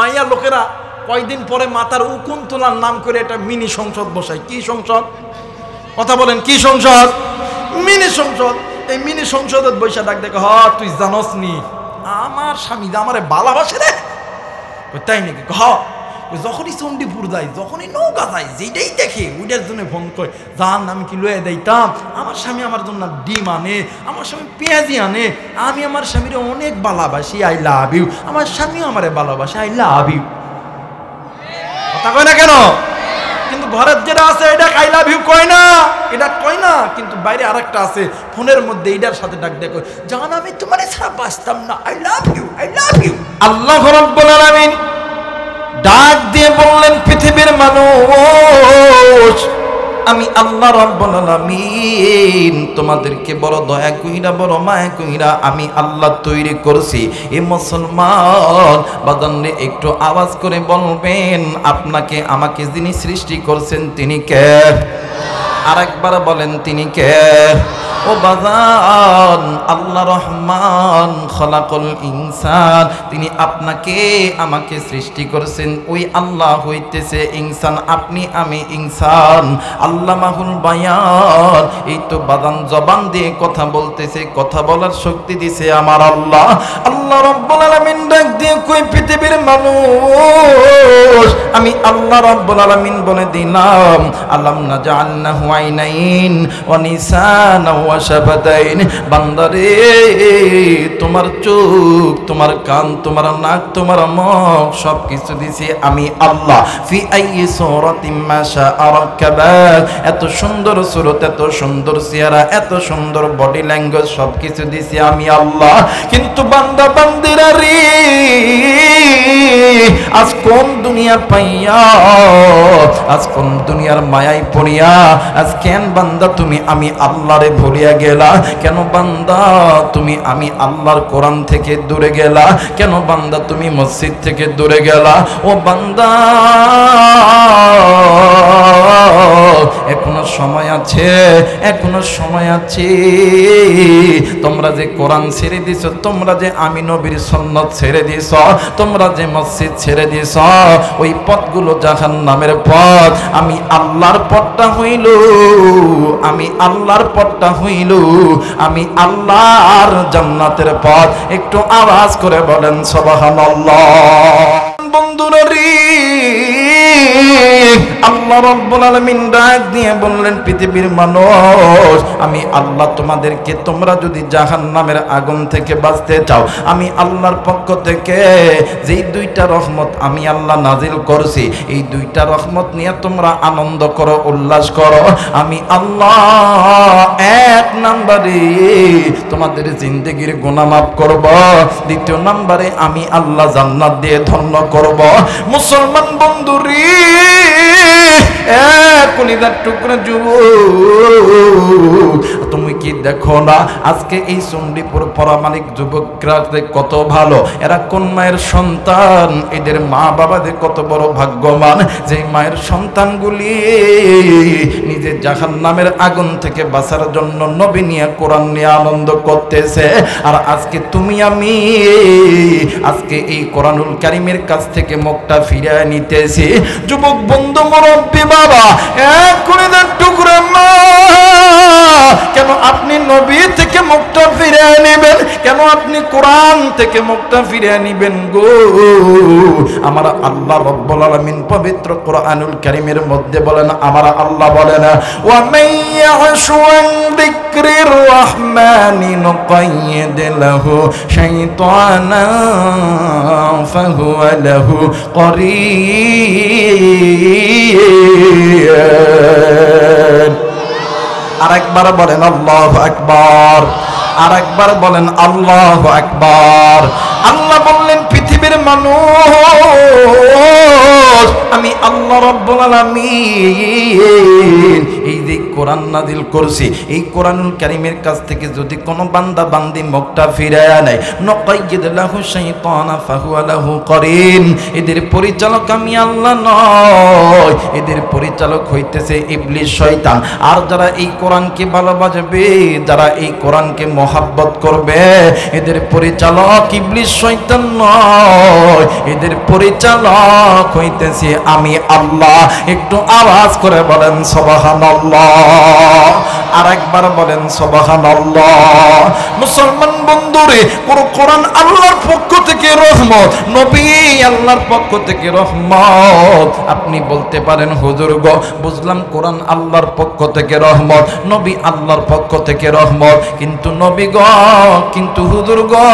মাইয়া লোকেরা কয়দিন পরে মাথার উকুন তোলার নাম করে একটা মিনি সংসদ বসায়। কি সংসদ? কথা বলেন, কি সংসদ? মিনি সংসদ। এই মিনি সংসদের বৈশা ডাক দেখে, হ তুই জানস নি আমার স্বামী আমারে ভালোবাসে রে। তাই নাকি? হ। যখনই চণ্ডীপুর যাই, যখনই নৌকা যাই, যেটাই দেখে ওইটার জন্য ফোন করে, জান আমি কি লয়ে দিতাম, আমার স্বামী আমার জন্য ডিম আনে, আমার স্বামী পেঁয়াজি আনে, আমি আমার স্বামীরে অনেক ভালোবাসি, আই লাভ ইউ, আমার স্বামীও আমারে ভালোবাসে, আই লাভ ইউ। কথা কয় না কেন? কিন্তু ঘরের যেটা আছে এটা আই লাভ ইউ কয় না, এটা কয় না, কিন্তু বাইরে আরেকটা আছে ফোনের মধ্যে, এটার সাথে ডাক দেখো, জান আমি তোমারে ছাড়া বাঁচতাম না, I love you, I love you. আল্লাহ রাব্বুল আলামিন ডাক দিয়ে বললেন, পৃথিবীর মানুষ, আমি আল্লাহ রাব্বুল আলামিন তোমাদেরকে বড় দয়া কইরা, বড় মায়া কইরা আমি আল্লাহ তৈরি করছি। এ মুসলমান বাদানরে একটু আওয়াজ করে বলবেন, আপনাকে আমাকে যিনি সৃষ্টি করছেন তিনি কে? আরেকবার বলেন, তিনি কে? ও বাজান, আল্লাহ রহমান খলাকুল ইনসান, তিনি আপনাকে আমাকে সৃষ্টি করেছেন। ওই আল্লাহ হইতেছে ইনসান, আপনি আমি ইনসান। আল্লামাহুল বায়ান, এই তো বাদান জবান দিয়ে কথা বলতেছে, কথা বলার শক্তি দিছে আমার আল্লাহ। আল্লাহ রাব্বুল আলামিন ডাক দিয়ে কই, পৃথিবীর মানুষ, আমি আল্লাহ রাব্বুল আলামিন বলে দিলাম, আলাম নাজআলনাহু আইনাইন ওয়া নিসানা ওয়া শাফাতাইন। বান্দারে, তোমার চোখ, তোমার কান, তোমার নাক, তোমার মুখ সব কিছু দিছি আমি আল্লাহ। ফি আইয়ি সূরাতিন মা শাআ রাকাবাক, এত সুন্দর সূরত, এত সুন্দর চেহারা, এত সুন্দর বডি ল্যাঙ্গুয়েজ সব কিছু দিছি আমি আল্লাহ। কিন্তু বান্দা বান্দিরা রে, আজ কোন দুনিয়া পাইয়া, আজ কোন দুনিয়ার মায়ায় পড়িয়া, আজ কেন বান্দা তুমি আমি আল্লাহরে ভুলিয়া গেলা? কেন বান্দা তুমি আমি আল্লাহর কোরআন থেকে দূরে গেলা? কেন বান্দা তুমি মসজিদ থেকে দূরে গেলা? ও বান্দা, এখনো সময় আছে, এখনো সময় আছে। তোমরা যে কোরআন ছেড়ে দিছো, তোমরা যে আমি নবীর সুন্নাত ছেড়ে দিছো, তোমরা যে মসজিদ ছেড়ে দিছ, ওই পথগুলো জাহান্নামের পথ। আমি আল্লাহর পথটা হইল, আমি আল্লাহর পথটা হইল, আমি আল্লাহর জান্নাতের পথ। একটু আওয়াজ করে বলেন সুবহানাল্লাহ। বন্ধুরা রে, আল্লাহ রাব্বুল আলামিন ডাক দিয়ে বললেন, পৃথিবীর মানুষ, আমি আল্লাহ তোমাদেরকে, তোমরা যদি জাহান্নামের আগুন থেকে বাঁচতে চাও, আমি আল্লাহর পক্ষ থেকে যেই দুইটা রহমত আমি আল্লাহ নাজিল করছি, এই দুইটা রহমত নিয়ে তোমরা আনন্দ করো, উল্লাস করো। আমি আল্লাহ এক নম্বরে তোমাদের জিন্দেগির গুনাহ মাফ করব, দ্বিতীয় নম্বরে আমি আল্লাহ জান্নাত দিয়ে ধন্য করব। মুসলমান বন্ধুরে, কলিজার টুকরা যুবক, তুমি কি দেখো না আজকে এই চণ্ডীপুর পরামানিক যুবকরা কত ভালো, এরা কোন মায়ের সন্তান, এদের মা বাবাদের কত বড় ভাগ্যবান, যে মায়ের সন্তানগুলি নিজের জাহান্নামের আগুন থেকে বাঁচার জন্য নবী নিয়ে, কোরআন নিয়ে আনন্দ করতেছে। আর আজকে তুমি আমি আজকে এই কোরআনুল কারীমের কাছ থেকে মুখটা ফিরিয়ে নিতেছি। যুবক বন্ধু, মুরব্বী বাবা, এক কলিজার টুকরা মা, কেন আপনি নবী থেকে মুখটা ফিরিয়ে নেবেন? কেন আপনি কোরআন থেকে মুখটা ফিরিয়ে নেবেন গো? আমার আল্লাহ রাব্বুল আলামিন পবিত্র কোরআনুল কারীমের মধ্যে বলেন, আমার আল্লাহ বলেন, ওয়া মাইয়াশু আন যিকরির রাহমানি নুকাইয়িদ লাহু শাইতানান ফাহুয়া লাহু করিন। আরেকবার বলেন আল্লাহু আকবার, আরেকবার বলেন আল্লাহু আকবার। আল্লাহ বললেন, পৃথিবীর মানুষ, আমি আল্লাহ রাব্বুল আলামিন এই যে কোরআন নাজিল করছি। এই কোরআনুল কারীমের কাছ থেকে যদি কোনো বান্দা বান্দি মুখটা ফিরায়া নেয়, নকাইয়িদ লাহু শাইতানা ফাহুয়া লাহু করিন, এদের পরিচালক আমি আল্লাহ নয়, এদের পরিচালক হইতেছে ইবলিস শয়তান। আর যারা এই কোরআনকে ভালোবাসবে, যারা এই কোরআনকে মহব্বত করবে, এদের পরিচালক ইবলিস শয়তান নয়, এদের পরিচালক হইতেছে আমি আল্লাহ। একটু আওয়াজ করে বলেন সুবহানাল্লাহ, আর একবার বলেন সুবহানাল্লাহ। মুসলমান বন্ধুরে, কোরআন আল্লাহর পক্ষ থেকে রহমত, নবী আল্লাহর পক্ষ থেকে রহমত। আপনি বলতে পারেন হুজুর গো, বুঝলাম কোরআন আল্লাহর পক্ষ থেকে রহমত, নবী আল্লাহর পক্ষ থেকে রহমত, কিন্তু নবী গো, কিন্তু হুজুর গো,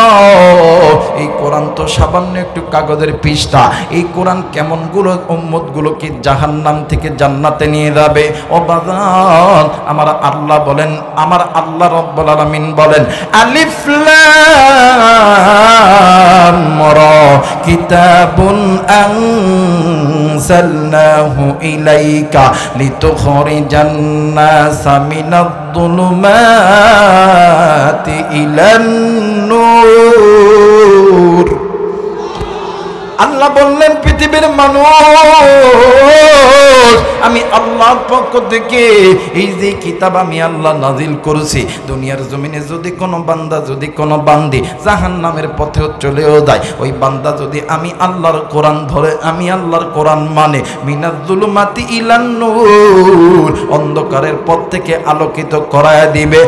এই কোরআন তো সামান্য একটু কাগজের পৃষ্ঠা। এই কোরআন কেমন গুলো উম্মত গুলোকে জাহান্নাম থেকে জান্নাতে নিয়ে যাবে। ও বাজান, আমার আল্লাহ বলেন, আমার আল্লাহ রব্বুল আলামিন বলেন, আলিফ লাম রা কিতাবুন আনজালনাহু ইলাইকা লিতুখরিজান নাসা মিনাদ যুলুমাতি ইলান নূর। আল্লাহ বললেন, পৃথিবীর মানুষ, আমি আল্লাহর পক্ষ থেকে এই যে কিতাব আমি আল্লাহ নাজিল করেছি, দুনিয়ার জমিনে যদি কোনো বান্দা, যদি কোনো বান্দি জাহান্নামের পথেও চলেও যায়, ওই বান্দা যদি আমি আল্লাহর কোরআন ধরে, আমি আল্লাহর কোরআন মানে, মিনাজ যুলুমাতি ইলান নূর, অন্ধকারের পথ থেকে আলোকিত করায় দিবে।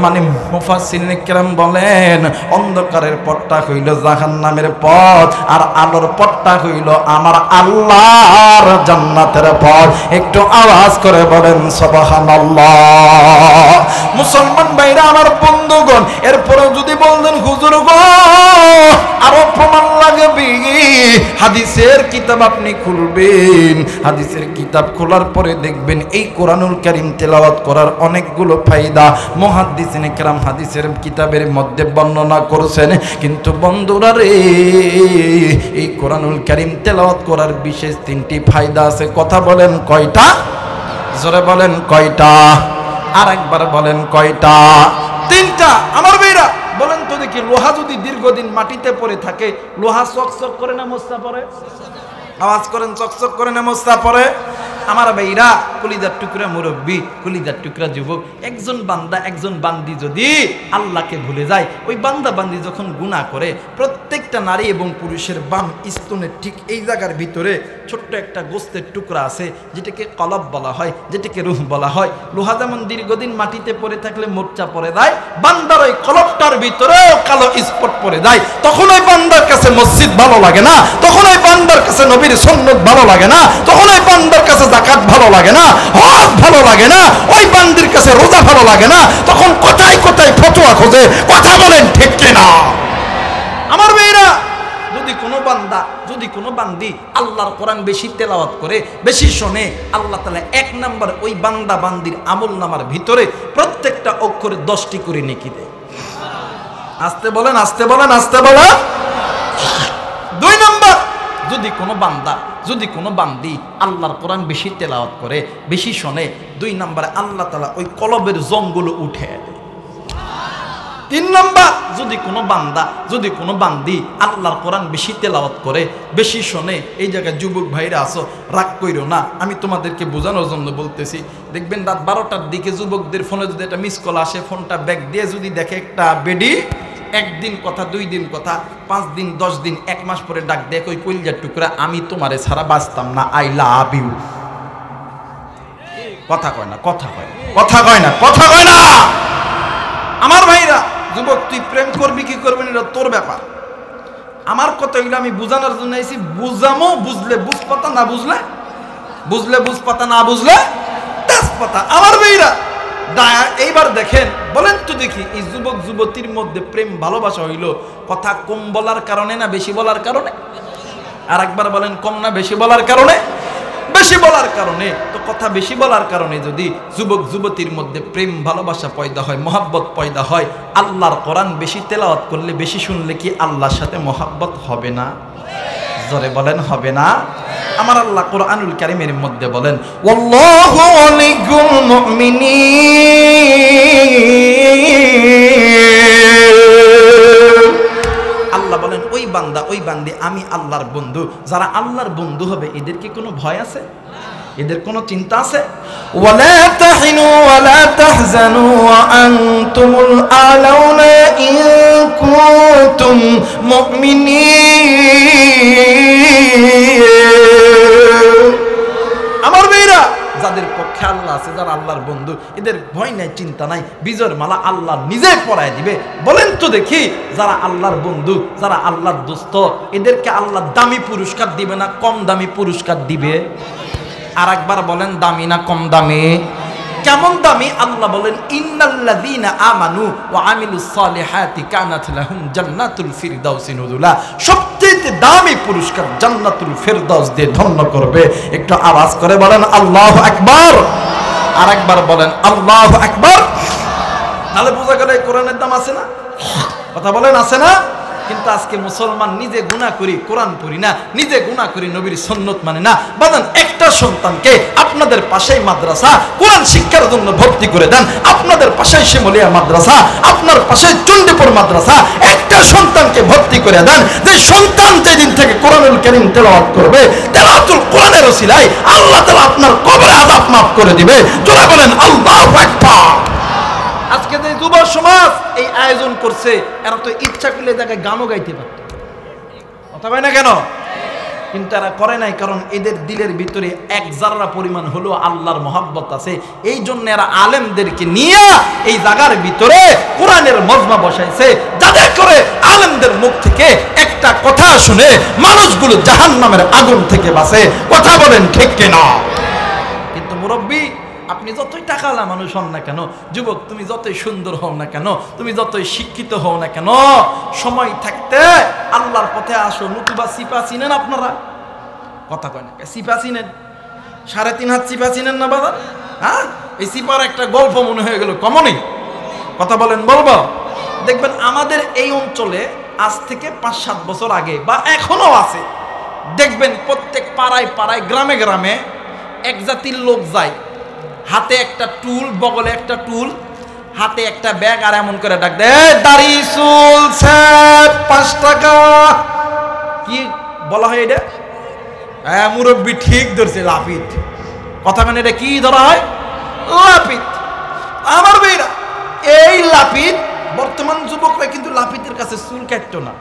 মানে মুফাসসিরিনে কেরাম বলেন, অন্ধকারের পথটা হইল জাহান্নামের পথ, আর আলোর পথটা হইল আমার আল্লাহর জান্নাতের পথ। একটু আওয়াজ করে বলেন সুবহানাল্লাহ। মুসলমান ভাইরা, আমার বন্ধুগণ, এরপরে যদি বলতেন হুজুর গো আরো প্রমাণ লাগবে, হাদিসের কিতাব আপনি খুলবেন, হাদিসের কিতাব খোলার পরে দেখবেন এই কোরআনুল কারীম তেলাওয়াত করার অনেকগুলো ফায়দা মুহাদ্দিসিনে কেরাম হাদিসের কিতাবের মধ্যে বর্ণনা করেছেন। কিন্তু বন্ধুরা রে, এই কোরআনুল কারীম তেলাওয়াত করার বিশেষ 3টি ফায়দা আছে। কথা বলেন কয়টা? জোরে বলেন কয়টা? আর একবার বলেন কয়টা? 3টা। আমার ভাইরা বলেন তো দেখি, লোহা যদি দীর্ঘদিন মাটিতে পড়ে থাকে, লোহা চকচক করে না মস্তা পড়ে? আওয়াজ করেন, চকচক করে না মস্তা পড়ে? আমার ভাইরা, কলিজার টুকরা মুরব্বী, কলিজার টুকরা যুবক, একজন বান্দা, একজন বান্দি যদি আল্লাহকে ভুলে যায়, ওই বান্দা বান্দি যখন গুনাহ করে, প্রত্যেকটা নারী এবং পুরুষের বাম স্তনের ঠিক এই জায়গার ভিতরে ছোট্ট একটা গোস্তের টুকরা আছে, যেটাকে কলব বলা হয়, যেটাকে রূহ বলা হয়। লোহা যেমন দীর্ঘদিন মাটিতে পড়ে থাকলে মোর্চা পড়ে যায়, বান্দার ওই কলবটার ভিতরেও কালো স্পট পড়ে যায়। তখন ওই বান্দার কাছে মসজিদ ভালো লাগে না, তখন ওই বান্দার কাছে নবীর সুন্নাত ভালো লাগে না, তখন ওই বান্দার কাছে যাকাত ভালো লাগে না, হজ ভালো লাগে না, ওই বান্দির কাছে রোজা ভালো লাগে না, তখন কোথায় কোথায় ফতোয়া খোঁজে। কথা বলেন ঠিক কিনা? আমার মেয়েরা, যদি কোনো বান্দা, যদি কোনো বান্দি আল্লাহর কোরআন বেশি তেলাওয়াত করে, বেশি শোনে, আল্লাহ তাআলা 1 নাম্বার ওই বান্দা বান্দির আমল নামার ভিতরে প্রত্যেকটা অক্ষরে 10টি করে নেকি দেয়। আস্তে বলেন, আস্তে বলেন, আস্তে বলেন। 2 নাম্বার, যদি কোনো বান্দা, যদি কোনো বান্দি আল্লাহর কোরআন বেশি তেলাওয়াত করে, বেশি শোনে, 2 নম্বরে আল্লাহ তাআলা ওই কলবের জংগুলো উঠে দেয়। 3 নম্বর, যদি কোনো বান্দা, যদি কোনো বান্দি আল্লাহর কোরআন বেশি তেলাওয়াত করে, বেশি শোনে, এই জায়গায় যুবক ভাইরা আসো, রাগ কইরো না, আমি তোমাদেরকে বোঝানোর জন্য বলতেছি। দেখবেন রাত 12টার দিকে যুবকদের ফোনে যদি একটা মিস কল আসে, ফোনটা ব্যাক দিয়ে যদি দেখে একটা বেডি, 1 দিন কথা, 2 দিন কথা, 5 দিন, 10 দিন, 1 মাস পরে ডাক দেখ, ওই কলিজার টুকরা, আমি তোমারে ছাড়া বাঁচতাম না, আই লাভ ইউ। কথা কয় না, কথা কয় না, কথা কয় না, কথা কয় না। আমার ভাইরা, যুবক, তুই প্রেম করবি কি করবি না, এটা তোর ব্যাপার। আমার কথা হইলো, আমি বুঝানোর জন্য আইছি, বুঝামো, বুঝলে বুঝ পাতা, না বুঝলে, বুঝলে বুঝ পাতা, না বুঝলে তেজ পাতা। আমার ভাইরা, এইবার দেখেন, বলেন তো দেখি, এই যুবক যুবতীর মধ্যে প্রেম ভালোবাসা হইল কথা কম বলার কারণে না বেশি বলার কারণে? আর একবার বলেন, কম না বেশি বলার কারণে? বেশি বলার কারণে। তো কথা বেশি বলার কারণে যদি যুবক যুবতীর মধ্যে প্রেম ভালোবাসা পয়দা হয়, মহাব্বত পয়দা হয়, আল্লাহর কোরআন বেশি তেলাওয়াত করলে, বেশি শুনলে কি আল্লাহর সাথে মহাব্বত হবে না? জোরে বলেন, হবে না? আমার আল্লাহ কোরআনুল কারীমের মধ্যে বলেন ওয়াল্লাহু ওয়ালিয়ুল মুমিনিন। আল্লাহ বলেন ওই বান্দা ওই বান্দি আমি আল্লাহর বন্ধু। যারা আল্লাহর বন্ধু হবে এদের কি কোনো ভয় আছে? এদের কোনো চিন্তা আছে? ওয়ালা তাহিনু ওয়ালা তাহজানু ওয়া আনতুমুল আলাউনা ইন কুনতুম মুমিনিন। আমার ভাইরা, যাদের পক্ষে আল্লাহ আছে, যারা আল্লাহর বন্ধু, এদের ভয় নাই, চিন্তা নাই, বিজয়ের মালা আল্লাহ নিজে পরায় দিবে। বলেন তো দেখি, যারা আল্লাহর বন্ধু, যারা আল্লাহর দোস্ত, এদেরকে আল্লাহ দামি পুরস্কার দিবে না কম দামি পুরস্কার দিবে? আর একবার বলেন, দামি না কম দামি? কেমন দামি? আল্লাহ বলেন ইন্নাল্লাযীনা আমানু ওয়া আমিলুস সালিহাতি কানাত লাহুম জান্নাতুল ফিরদাউসি নুজুলা। সবচেয়ে দামি পুরস্কার জান্নাতুল ফিরদাউস দিয়ে ধন্য করবে। একটু আওয়াজ করে বলেন আল্লাহু আকবার। আর একবার বলেন আল্লাহু আকবার। তাহলে বোঝা গেল কোরআনের দাম আছে না? কথা বলেন আছে না? কিন্তু আজকে মুসলমান নিজে গুনাহ করি, কোরআন পড়ি না, নিজে গুনাহ করি, নবীর সুন্নত মানে না। বাজান, একটা সন্তানকে আপনাদের পাশেই মাদ্রাসা কোরআন শিক্ষার জন্য ভর্তি করে দেন, আপনাদের পাশেই শিমুলিয়া মাদ্রাসা, আপনার পাশেই চণ্ডীপুর মাদ্রাসা, একটা সন্তানকে ভর্তি করে দেন। যে সন্তান যেদিন থেকে কোরআনুল কারীম তেলাওয়াত করবে, তেলাওয়াতুল কোরআনের ওসিলায় আল্লাহ তাআলা আপনার কবরে আযাব মাফ করে দিবে। জোরে বলেন আল্লাহু আকবার। আজকে যে যুব সমাজ এই আয়োজন করছে, এরা তো ইচ্ছা করলে জায়গায় গানও গাইতে পারত, কথা হয় না কেন? কিন্তু এরা করে নাই, কারণ এদের দিলের ভিতরে এক জাররা পরিমাণ হলো আল্লাহর মহব্বত আছে। এই জন্য এরা আলেমদেরকে নিয়ে এই জায়গার ভিতরে কোরআনের মজমা বসাইছে, যাতে করে আলেমদের মুখ থেকে একটা কথা শুনে মানুষগুলো জাহান্নামের আগুন থেকে বাঁচে। কথা বলেন ঠিক কিনা? কিন্তু মুরব্বী, আপনি যতই টাকাওয়ালা মানুষ হন না কেন, যুবক তুমি যতই সুন্দর হও না কেন, তুমি যতই শিক্ষিত হও না কেন, সময় থাকতে আল্লাহর পথে আসো। নতুবা সিপা চিনেন আপনারা? কথা কয় না, সিপা চিনেন? 3.5 হাত সিপা চিনেন না বাবা? হ্যাঁ, এই সিপার একটা গল্প মনে হয়ে গেল কমনই। কথা বলেন, বলবো? দেখবেন আমাদের এই অঞ্চলে আজ থেকে 5-7 বছর আগে বা এখনো আছে, দেখবেন প্রত্যেক পাড়ায় পাড়ায় গ্রামে গ্রামে এক জাতির লোক যায়, হাতে একটা টুল, বগলে একটা টুল, হাতে একটা ব্যাগ, আর এমন করে ডাক দেয়, দাড়ি চুল 5 টাকা। কি বলা হয় এটা? হ্যাঁ মুরব্বী ঠিক ধরছে, লাপিত। কথা মানে এটা কি ধরা হয়? লাপিত। আমার ভাইরা, এই লাপিত বর্তমান যুবকরা কিন্তু লাপিতের কাছে চুল কাটতো না,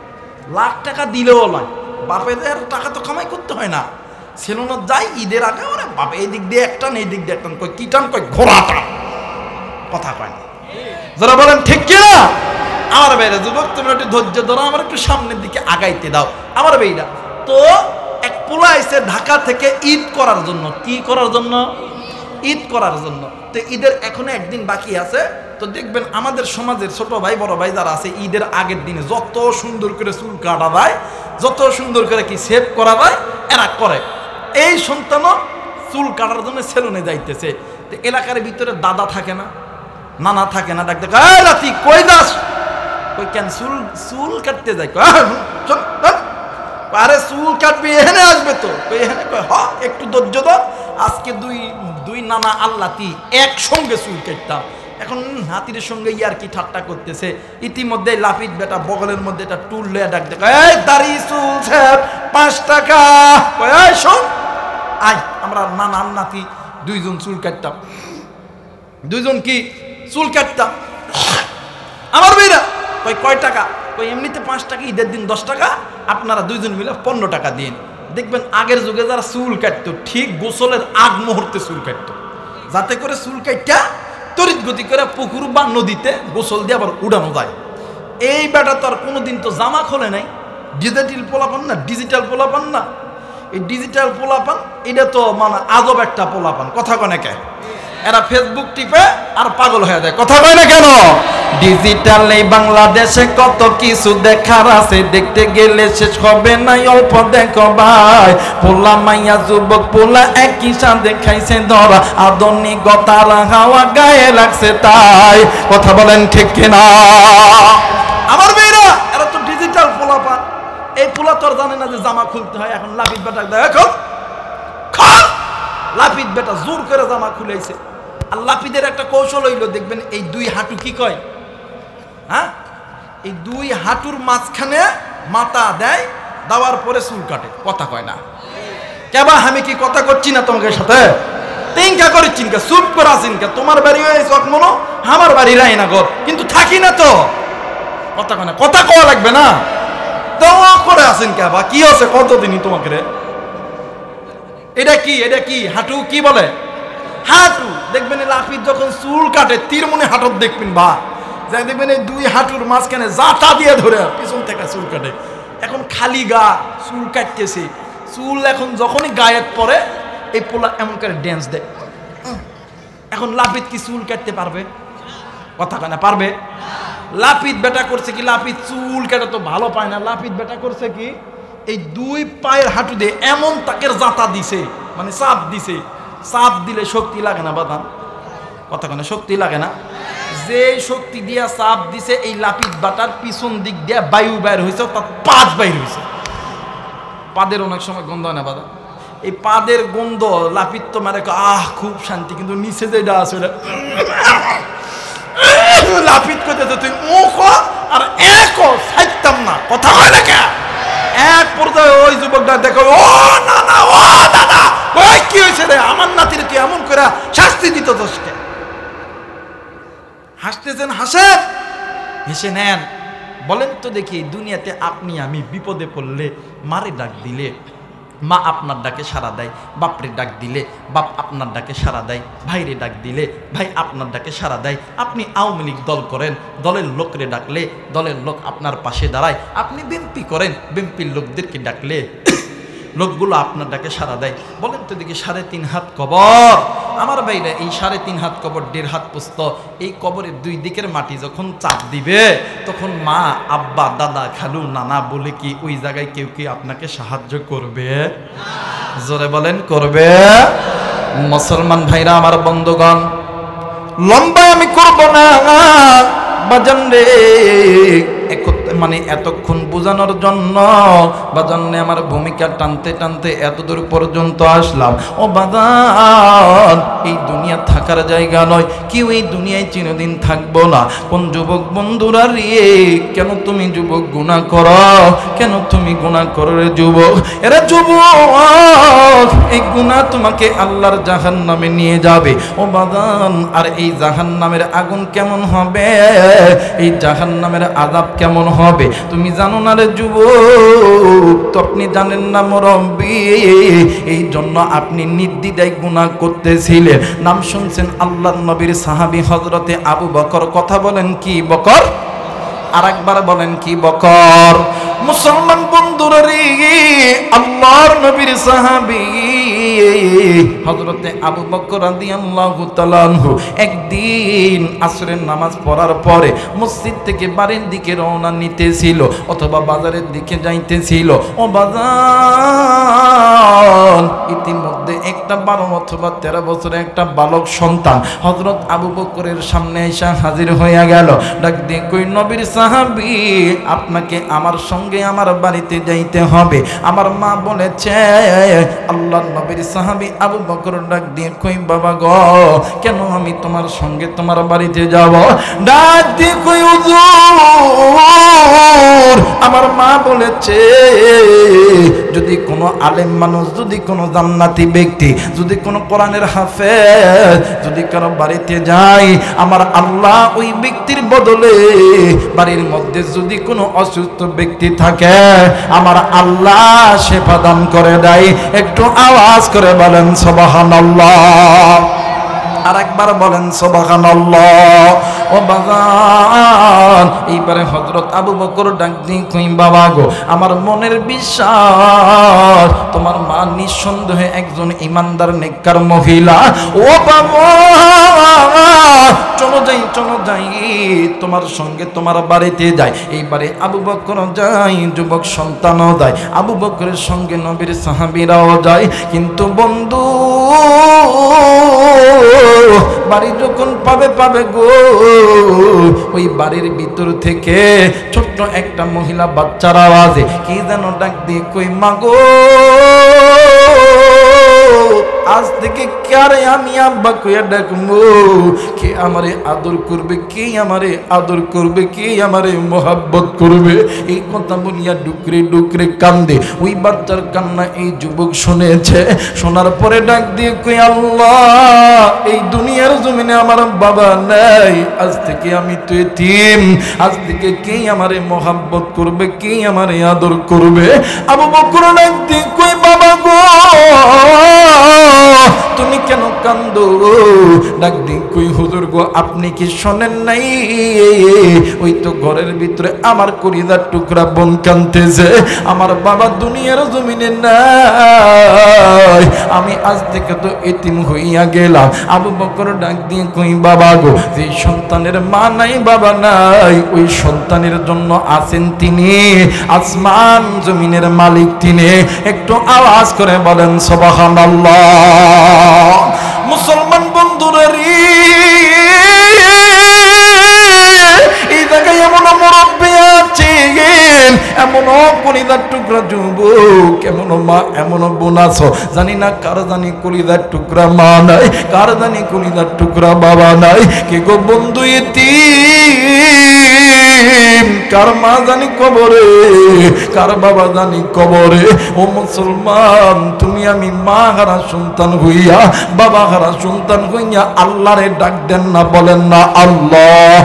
লাখ টাকা দিলেও নয়। বাপেদের টাকা তো কামাই করতে হয় না, সেলুনে যাই ঈদের আগে, ওরে বাপ এই দিক দিয়ে একটা এই দিক দিয়ে একটা, কই কি টান, কই ঘোড়া টান। কথা কয় না? যারা বলেন ঠিক কিনা? আমার ভাইরা, যুবক তুমি একটু ধৈর্য ধরো, আমার একটু সামনের দিকে আগাইতে দাও। আমার ভাইরা, তো এক পোলা আইছে ঢাকা থেকে ঈদ করার জন্য। কি করার জন্য? ঈদ করার জন্য। তো ঈদের এখনো একদিন বাকি আছে। তো দেখবেন আমাদের সমাজের ছোট ভাই বড় ভাই যারা আছে, ঈদের আগের দিনে যত সুন্দর করে চুল কাটা যায়, যত সুন্দর করে কি সেভ করা যায়, এরা করে। এই সন্তানও চুল কাটার জন্য সেলুনে যাইতেছে। তো এলাকার ভিতরে দাদা থাকে না, নানা থাকে না, ডাকতে রাতি কই দাস, কই কেন চুল কাটতে যাই, আরে চুল কাটবি এখানে আসবে তো, এখানে একটু ধৈর্য ধর, আজকে দুই নানা আল্লাতি একসঙ্গে চুল কাটতাম। এখন হাতির সঙ্গে ইয়ার কি ঠাট্টা করতেছে। ইতিমধ্যে লাপিত বেটা বগলের মধ্যে একটা টুল লয়ে ডাক দেখ, দাড়ি চুল 5 টাকা। শোন আই, আমরা নানা নাতি দুইজন চুল কাটতাম, দুইজন কি চুল কাটতাম। আমার ভাইরা কয় টাকা? এমনিতে 5 টাকা, ঈদের দিন 10 টাকা, আপনারা দুইজন মিলে 15 টাকা দিন। দেখবেন আগের যুগে যারা চুল কাটতো, ঠিক গোসলের আগ মুহূর্তে চুল কাটতো, যাতে করে চুল কাটটা তড়িৎ গতি করে পুকুর বা নদীতে গোসল দিয়ে আবার উড়ানো যায়। এই বেটা তো আর কোনোদিন তো জামা খোলে নাই। ডিজিটাল পোলাপান না, ডিজিটাল পোলাপান না, এই ডিজিটাল পোলাপান এটা তো মানে আজব একটা পোলাপান। কথা কয় না কে? এরা ফেসবুক টিপে আর পাগল হয়ে যায়। কথা কয় না কেন? ডিজিটাল এই বাংলাদেশে কত কিছু দেখার আছে, দেখতে গেলে শেষ হবে না, অল্প দেখো ভাই। পোলা মাইয়া যুবক পোলা একই সাথে খাইছে ধরা, আধুনিকতার হাওয়া গায়ে লাগছে তাই। কথা বলেন ঠিক কিনা? আমার মেয়েরা, এরা তো ডিজিটাল পোলাপান। এই পোলা তো আর জানে না যে জামা খুলতে হয়। এখন লাপিত বাটা দেখো লাপিত বেটা জোর করে জামা খুলেছে। আর লাপিদের একটা কৌশল হইল, দেখবেন এই দুই হাঁটু কি কয়, হ্যাঁ, এই দুই হাঁটুর মাঝখানে মাথা দেয়, দেওয়ার পরে চুল কাটে, কথা কয় না। কেবা আমি কি কথা করছি না তোমাকে সাথে? তিনকা করে চিনকা চুপ করে চিনকা, তোমার বাড়ি হয়ে মনো, আমার বাড়ি রাই না ঘর, কিন্তু থাকি না তো, কথা কয় না, কথা কওয়া লাগবে না, দোয়া করে আসেন কেবা কি আছে কতদিনই তোমাকে রে। এটা কি, এটা কি হাঁটু, কি বলে হাঁটু। দেখবেন লাফিদ যখন চুল কাটে তীরমুনি হাঁটুর দেখবেন বা যাই, দেখবেন এই দুই হাঁটুর মাঝখানে জাতা দিয়ে ধরে পিছন থেকে চুল কাটে। এখন খালি গা চুল কাটতেছে, চুল এখন যখনই গায়ের পরে এই পোলা এমন করে ড্যান্স দেয়। এখন লাপিত কি চুল কাটতে পারবে, কথা কয় না, পারবে? লাপিত বেটা করছে কি, লাপিত চুল কাটা তো ভালো পায় না, লাপিত বেটা করছে কি এই দুই পায়ের হাঁটু দিয়ে এমন তাকে জাতা দিছে, মানে চাপ দিছে। চাপ দিলে শক্তি লাগে না বাদাম, কথা কয় না, শক্তি লাগে না। যে শক্তি দিয়া চাপ দিছে এই লাপিত বাটার পিছন দিক দিয়ে বায়ু বাইর হয়েছে, তার পাদ বাইর হয়েছে। পাদের অনেক সময় গন্ধ হয় না বাদা, এই পাদের গন্ধ লাপিত তো মানে আহ খুব শান্তি, কিন্তু নিচে যেটা আছে লাপিত করতে তুই মুখ আর এক সাইতাম না, কথা হয় না কে। এক পর্যায়ে ওই যুবকটা দেখো, ও না না, ও দাদা, ওই কি হয়েছে রে, আমার নাতির তুই এমন করে শাস্তি দিত দোষকে। হাসতেছেন, হাসেন, হেসে নেন। বলেন তো দেখি, দুনিয়াতে আপনি আমি বিপদে পড়লে মারে ডাক দিলে মা আপনার ডাকে সাড়া দেয়, বাপরে ডাক দিলে বাপ আপনার ডাকে সাড়া দেয়, ভাইরে ডাক দিলে ভাই আপনার ডাকে সাড়া দেয়। আপনি আওয়ামী লীগ দল করেন, দলের লোকরে ডাকলে দলের লোক আপনার পাশে দাঁড়ায়। আপনি বিএনপি করেন, বিএনপির লোকদেরকে ডাকলে লোকগুলো আপনার ডাকে সাড়া দেয়। বলেন তো দেখি, 3.5 হাত কবর আমার ভাইরা, এই 3.5 হাত কবর 1.5 হাত পুস্ত, এই কবরের দুই দিকের মাটি যখন চাপ দিবে, তখন মা, আব্বা, দাদা, খালু, নানা বলে কি ওই জায়গায় কেউ কি আপনাকে সাহায্য করবে? জোরে বলেন, করবে? মুসলমান ভাইরা আমার, বন্ধুগণ, লম্বা আমি করব না বাজান রে, মানে এতক্ষণ বোঝানোর জন্য বাজান আমার ভূমিকা টানতে টানতে এতদূর পর্যন্ত আসলাম। ও বাজান, এই দুনিয়া থাকার জায়গা নয়, কেউ এই দুনিয়ায় চিরদিন থাকবো না। কোন যুবক বন্ধুরা রে, কেন তুমি যুবক গুনাহ করো, কেন তুমি গুনাহ করো রে যুবক? এরা যুবক, এই গুনাহ তোমাকে আল্লাহর জাহান্নামে নিয়ে যাবে ও বাজান। আর এই জাহান্নামের আগুন কেমন হবে, এই জাহান্নামের আযাব কেমন হবে তুমি জানো না রে যুবক? তো আপনি জানেন না মুরব্বি, এই জন্য আপনি নির্দ্বিধায় গুনাহ করতেছিলেন। নাম শুনছেন আল্লাহর নবীর সাহাবী হযরতে আবু বকর, কথা বলেন কি বকর? আরেকবার বলেন কি বকর? মুসলমান বন্ধুরা রে, আল্লাহর নবীর সাহাবী হযরতে আবু বকর রাদিয়াল্লাহু তাআলা আনহু একদিন আসরের নামাজ পড়ার পরে মসজিদ থেকে বাড়ির দিকে রওনা নিতেছিল, অথবা বাজারের দিকে যাইতেছিল। ও বাজার, ইতিমধ্যে একটা 12 অথবা 13 বছরের একটা বালক সন্তান হযরত আবু বকরের সামনে এসে হাজির হয়ে গেল। ডাক দিয়ে কই, নবীর সাহাবী, আপনাকে আমার সঙ্গে আমার বাড়িতে যাইতে হবে। আমার মা বলেছে। আল্লাহর নবীর সাহাবী আবু বকর ডাক দিয়ে কই, বাবা গো, কেন আমি তোমার সঙ্গে তোমার বাড়িতে যাব? ডাক দিয়ে কই, হুজুর, আমার মা বলেছে যদি কোনো আলেম মানুষ, যদি কোনো জান্নাতি ব্যক্তি, যদি কোনো কোরআনের হাফেজ যদি কারো বাড়িতে যায়, আমার আল্লাহ ওই ব্যক্তির বদলে বাড়ির মধ্যে যদি কোনো অসুস্থ ব্যক্তি থাকে, আমার আল্লাহ শেফা দান করে দেয়। একটু আওয়াজ করে বলেন সুবহানাল্লাহ। আরেকবার বলেন সুবহানাল্লাহ। ও বাগান, এইবারে হযরত আবু বকর ডাক দিয়ে কই, বাবা গো, আমার মনের বিশ্বাস তোমার মা নিঃসন্দেহে একজন ইমানদার নেককার মহিলা। ও বাবা, চলো যাই, চলো যাই, তোমার সঙ্গে তোমার বাড়িতে যাই। এইবারে আবু বকর যাই, যুবক সন্তানও যায়, আবু বকরের সঙ্গে নবীর সাহাবীরাও যায়। কিন্তু বন্ধু, বাড়ি যখন পাবে গো, ওই বাড়ির ভিতর থেকে ছোট্ট একটা মহিলা বাচ্চার আওয়াজে কি যেন ডাক দিয়ে কই, মা গো, আজ থেকে থেকে কারে আমি আব্বা কইয়া ডাকবো, কে আমারে আদর করবে, কে আমারে আদর করবে, কে আমারে মোহাব্বত করবে। এই কথা বলিয়া ডুকরে ডুকরে কান্দে। ওই বাচ্চার কান্না এই যুবক শুনেছে, শোনার পরে ডাক দিয়ে কই আল্লাহ, এই দুনিয়ার জমিনে আমার বাবা নাই, আজ থেকে আমি তো এতিম, আজ থেকে কে আমারে মোহাব্বত করবে, কে আমারে আদর করবে। আবু বকর ডাক দিয়ে কই বাবা গো, তুমি কেন কান্দো? ডাক দিয়ে কই হুজুর গো, আপনি কি শোনেন নাই? ওই তো ঘরের ভিতরে আমার কলিজার টুকরা বোন কাঁদতেছে, আমার বাবা দুনিয়ার জমিনে নাই, আমি আজ থেকে তো এতিম হইয়া গেলাম। আবু বকর ডাক দিয়ে কই বাবা গো, যে সন্তানের মা নাই বাবা নাই, ওই সন্তানের জন্য আছেন তিনি, আসমান জমিনের মালিক তিনি। একটু আওয়াজ করে বলেন সুবহানাল্লাহ। মুসলমান বন্ধুরা রে, এই জায়গায় এমন মুরব্বি আছেন, এমন কলিজার টুকরা যুবক, এমন মা, এমন বোন আছো, জানি না কার জানি কলিজার টুকরা মা নাই, কার জানি কলিজার টুকরা বাবা নাই। কে গো বন্ধু এতিম, কার মা জানি কবরে, কার বাবা জানি কবরে। ও মুসলমান, তুমি আমি মা হারা সন্তান হইয়া, বাবা হারা সন্তান হইয়া আল্লাহরে ডাক দেন না, বলেন না আল্লাহ।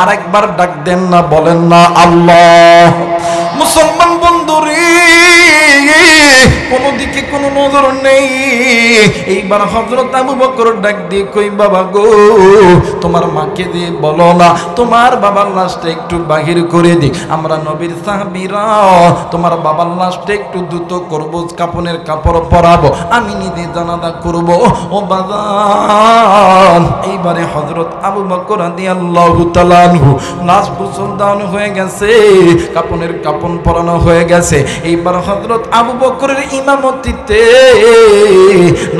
আরেকবার ডাক দেন না, বলেন না আল্লাহ। মুসলমান বন্ধুরে, কোন দিকে কোনো নজর নেই। এইবার হযরত আবু বকর ডাক দিয়ে কই বাবা গো, তোমার মাকে দিয়ে বলো না তোমার বাবার লাশটা একটু বাহির করে দিই, আমরা নবীর সাহাবীরা তোমার বাবার লাশটা একটু দ্রুত করব, কাপনের কাপড় পরাবো, আমি নিজে জানাজা করব। ও বাজান, এইবারে হযরত আবু বকর রাদিয়াল্লাহু তাআলা আনহু লাশ গোসল দান হয়ে গেছে, কাপনের কাপন পরানো হয়ে গেছে। এইবার হযরত আবু বকরের ইমামতিতে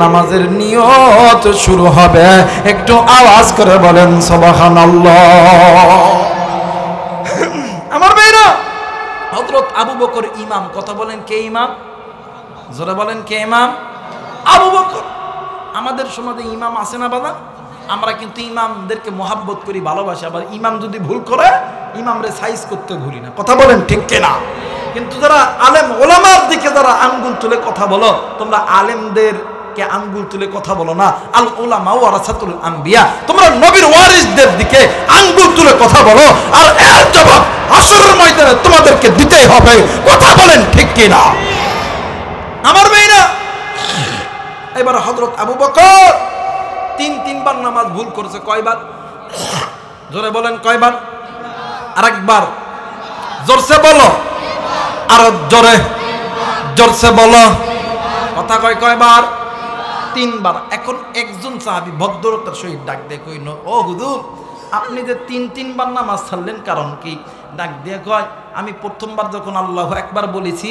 নামাজের নিয়ত শুরু হবে। একটু আওয়াজ করে বলেন সুবহানাল্লাহ। আমার ভাইরা, হযরত আবু বকর ইমাম। কথা বলেন কে ইমাম? জোরে বলেন কে ইমাম? আবু বকর। আমাদের সমাজে ইমাম আছে না বাবা? আমরা কিন্তু ইমামদেরকে মোহাব্বত করি, ভালোবাসি, আবার ইমাম যদি ভুল করে ইমামরে সাইজ করতে ভুলি না। কথা বলেন ঠিক কিনা? কিন্তু যারা আলেম ওলামার দিকে যারা আঙ্গুল তুলে কথা বলো, তোমরা আলেমদেরকে আঙ্গুল তুলে কথা বলো না। আল উলামা ওয়ারাসাতুল আম্বিয়া, তোমরা নবীর ওয়ারিসদের দিকে আঙ্গুল তুলে কথা বলো, আর এর জবাব হাসরের ময়দানে তোমাদেরকে দিতেই হবে। কথা বলেন ঠিক কিনা? আমার মেয়েরা, এবার হযরত আবু বকর তিনবার নামাজ ভুল করেছে। কয়বার? জোরে বলেন কয়বার? আরেকবার জোরসে বলো, আর জোরে জোরসে বলো। কথা কয় কয়বার? তিনবার। এখন একজন সাহাবী ভদ্রতার সহিত ডাক দিয়ে কইল, ও হুজুর, আপনি যে তিনবার নামাজ ছাড়লেন কারণ কি? ডাক দিয়ে কয়, আমি প্রথমবার যখন আল্লাহু আকবার বলেছি,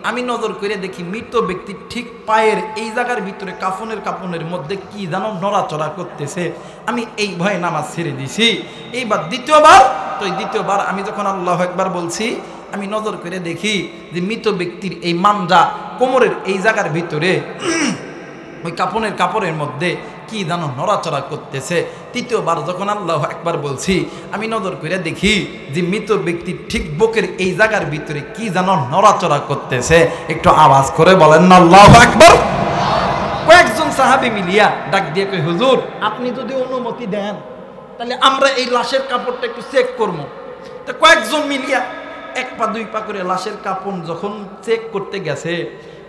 আমি নজর করে দেখি মৃত ব্যক্তির ঠিক পায়ের এই জায়গার ভিতরে কাফনের মধ্যে কি যেন নড়াচড়া করতেছে, আমি এই ভয়ে নামাজ ছেড়ে দিছি। এইবার দ্বিতীয়বার আমি যখন আল্লাহু আকবার বলছি, আমি নজর করে দেখি যে মৃত ব্যক্তির এই মানজা কোমরের এই জায়গার ভিতরে ওই কাপড়ের মধ্যে কি যেন নড়াচড়া করতেছে। তৃতীয়বার যখন আল্লাহু আকবার বলছি, আমি নজর করে দেখি যে মৃত ব্যক্তির ঠিক বুকের এই জায়গার ভিতরে কি যেন নড়াচড়া করতেছে। একটু আওয়াজ করে বলেন না আল্লাহু আকবার। কয়েকজন সাহাবী মিলিয়া ডাক দিয়ে কই, হুজুর, আপনি যদি অনুমতি দেন তাহলে আমরা এই লাশের কাপড়টা একটু চেক করবো। তো কয়েকজন মিলিয়া এক পা দুই পা করে লাশের কাপড় যখন চেক করতে গেছে,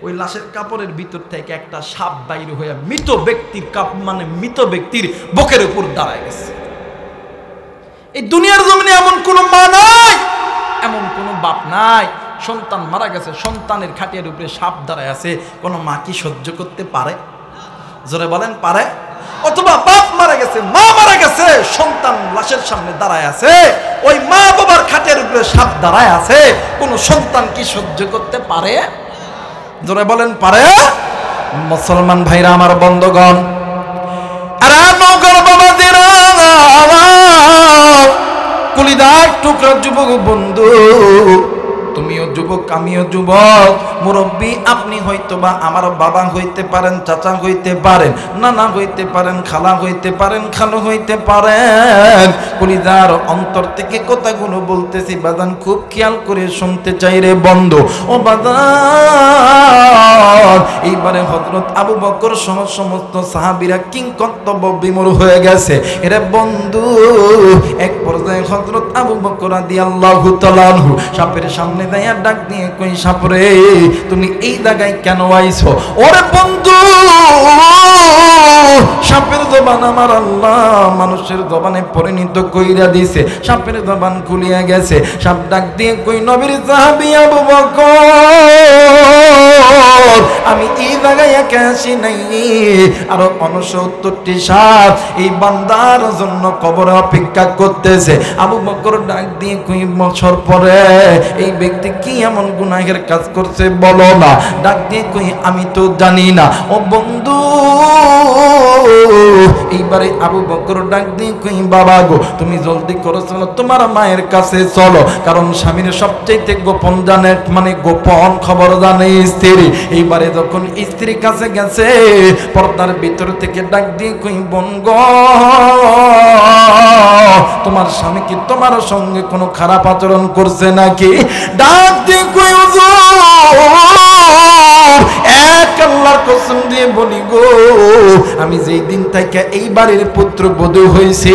ওই লাশের কাপড়ের ভিতর থেকে একটা সাপ বাইর হয়ে মৃত ব্যক্তির বুকের উপর দাঁড়ায় গেছে। এই দুনিয়ার জমিনে এমন কোন মা নাই, এমন কোন বাপ নাই, সন্তান মারা গেছে, সন্তানের খাটিয়ার উপরে সাপ দাঁড়ায় আছে। কোন মা কি সহ্য করতে পারে? জোরে বলেন পারে? অথবা বাপ মারা গেছে, মা মারা গেছে, সন্তান লাশের সামনে দাঁড়ায় আছে, ওই মা বাবার খাটিয়ার উপরে সাপ দাঁড়ায় আছে, কোন সন্তান কি সহ্য করতে পারে? জোরে বলেন পারে? মুসলমান ভাইরা আমার, বন্ধুগণ, আর নৌকার বাবাজিরা, কলিজার টুকরা যুবক বন্ধু, তুমিও যুবক, আমিও যুবক, মুরব্বী আপনি হয়তোবা আমার বাবা হইতে পারেন, চাচা হইতে পারেন, নানা হইতে পারেন, খালা হইতে পারেন, খালু হইতে পারেন। কলিজার অন্তর থেকে কথাগুলো বলতেছি বাজান, খুব খেয়াল করে শুনতে চাই রে বন্ধু। ও বাজান, এইবারে হযরত আবু বকর সহ সমস্ত সাহাবীরা কিংকর্তব্য বিমূঢ় হয়ে গেছে। এরে বন্ধু, এক পর্যায়ে হযরত আবু বকর রাদিয়াল্লাহু তাআলা আনহু সাপের সামনে দাঁড়িয়ে ডাক দিয়ে কই, সাপরে তুমি এই জায়গায় কেন আইছো? ওরে বন্ধু, সাপের জবান আমার আল্লাহ মানুষের জবানে পরিণত কইরা দিছে। সাপের জবান খুলিয়া গেছে। সাপ ডাক দিয়ে কই, নবীর সাহাবী আবু বকর, আমি এই জায়গায় একা আসি নাই, আরো 69টি সাপ এই বান্দার জন্য কবরে অপেক্ষা করতেছে। আবু বকর ডাক দিয়ে কই, বছর পরে এই ব্যক্তি কি এমন গুনাহের কাজ করছে বলো না। ডাক দিয়ে কই, আমি তো জানি না। ও বন্ধু, এইবারে আবু বকর ডাক দিয়ে কই, বাবা গো তুমি জলদি করে চলো, তোমার মায়ের কাছে চলো, কারণ স্বামীর সবচেয়ে গোপন জানে, মানে গোপন খবর জানে স্ত্রী। এইবারে যখন স্ত্রীর কাছে গেছে, পর্দার ভিতর থেকে ডাক দিয়ে কই, বোন গো, তোমার স্বামী কি তোমার সঙ্গে কোনো খারাপ আচরণ করছে নাকি? ডাক দিয়ে কই, এক আল্লাহর কসম দিয়ে বলি গো, আমি যেই দিন থেকে এই বাড়ির পুত্র বধূ হয়েছে,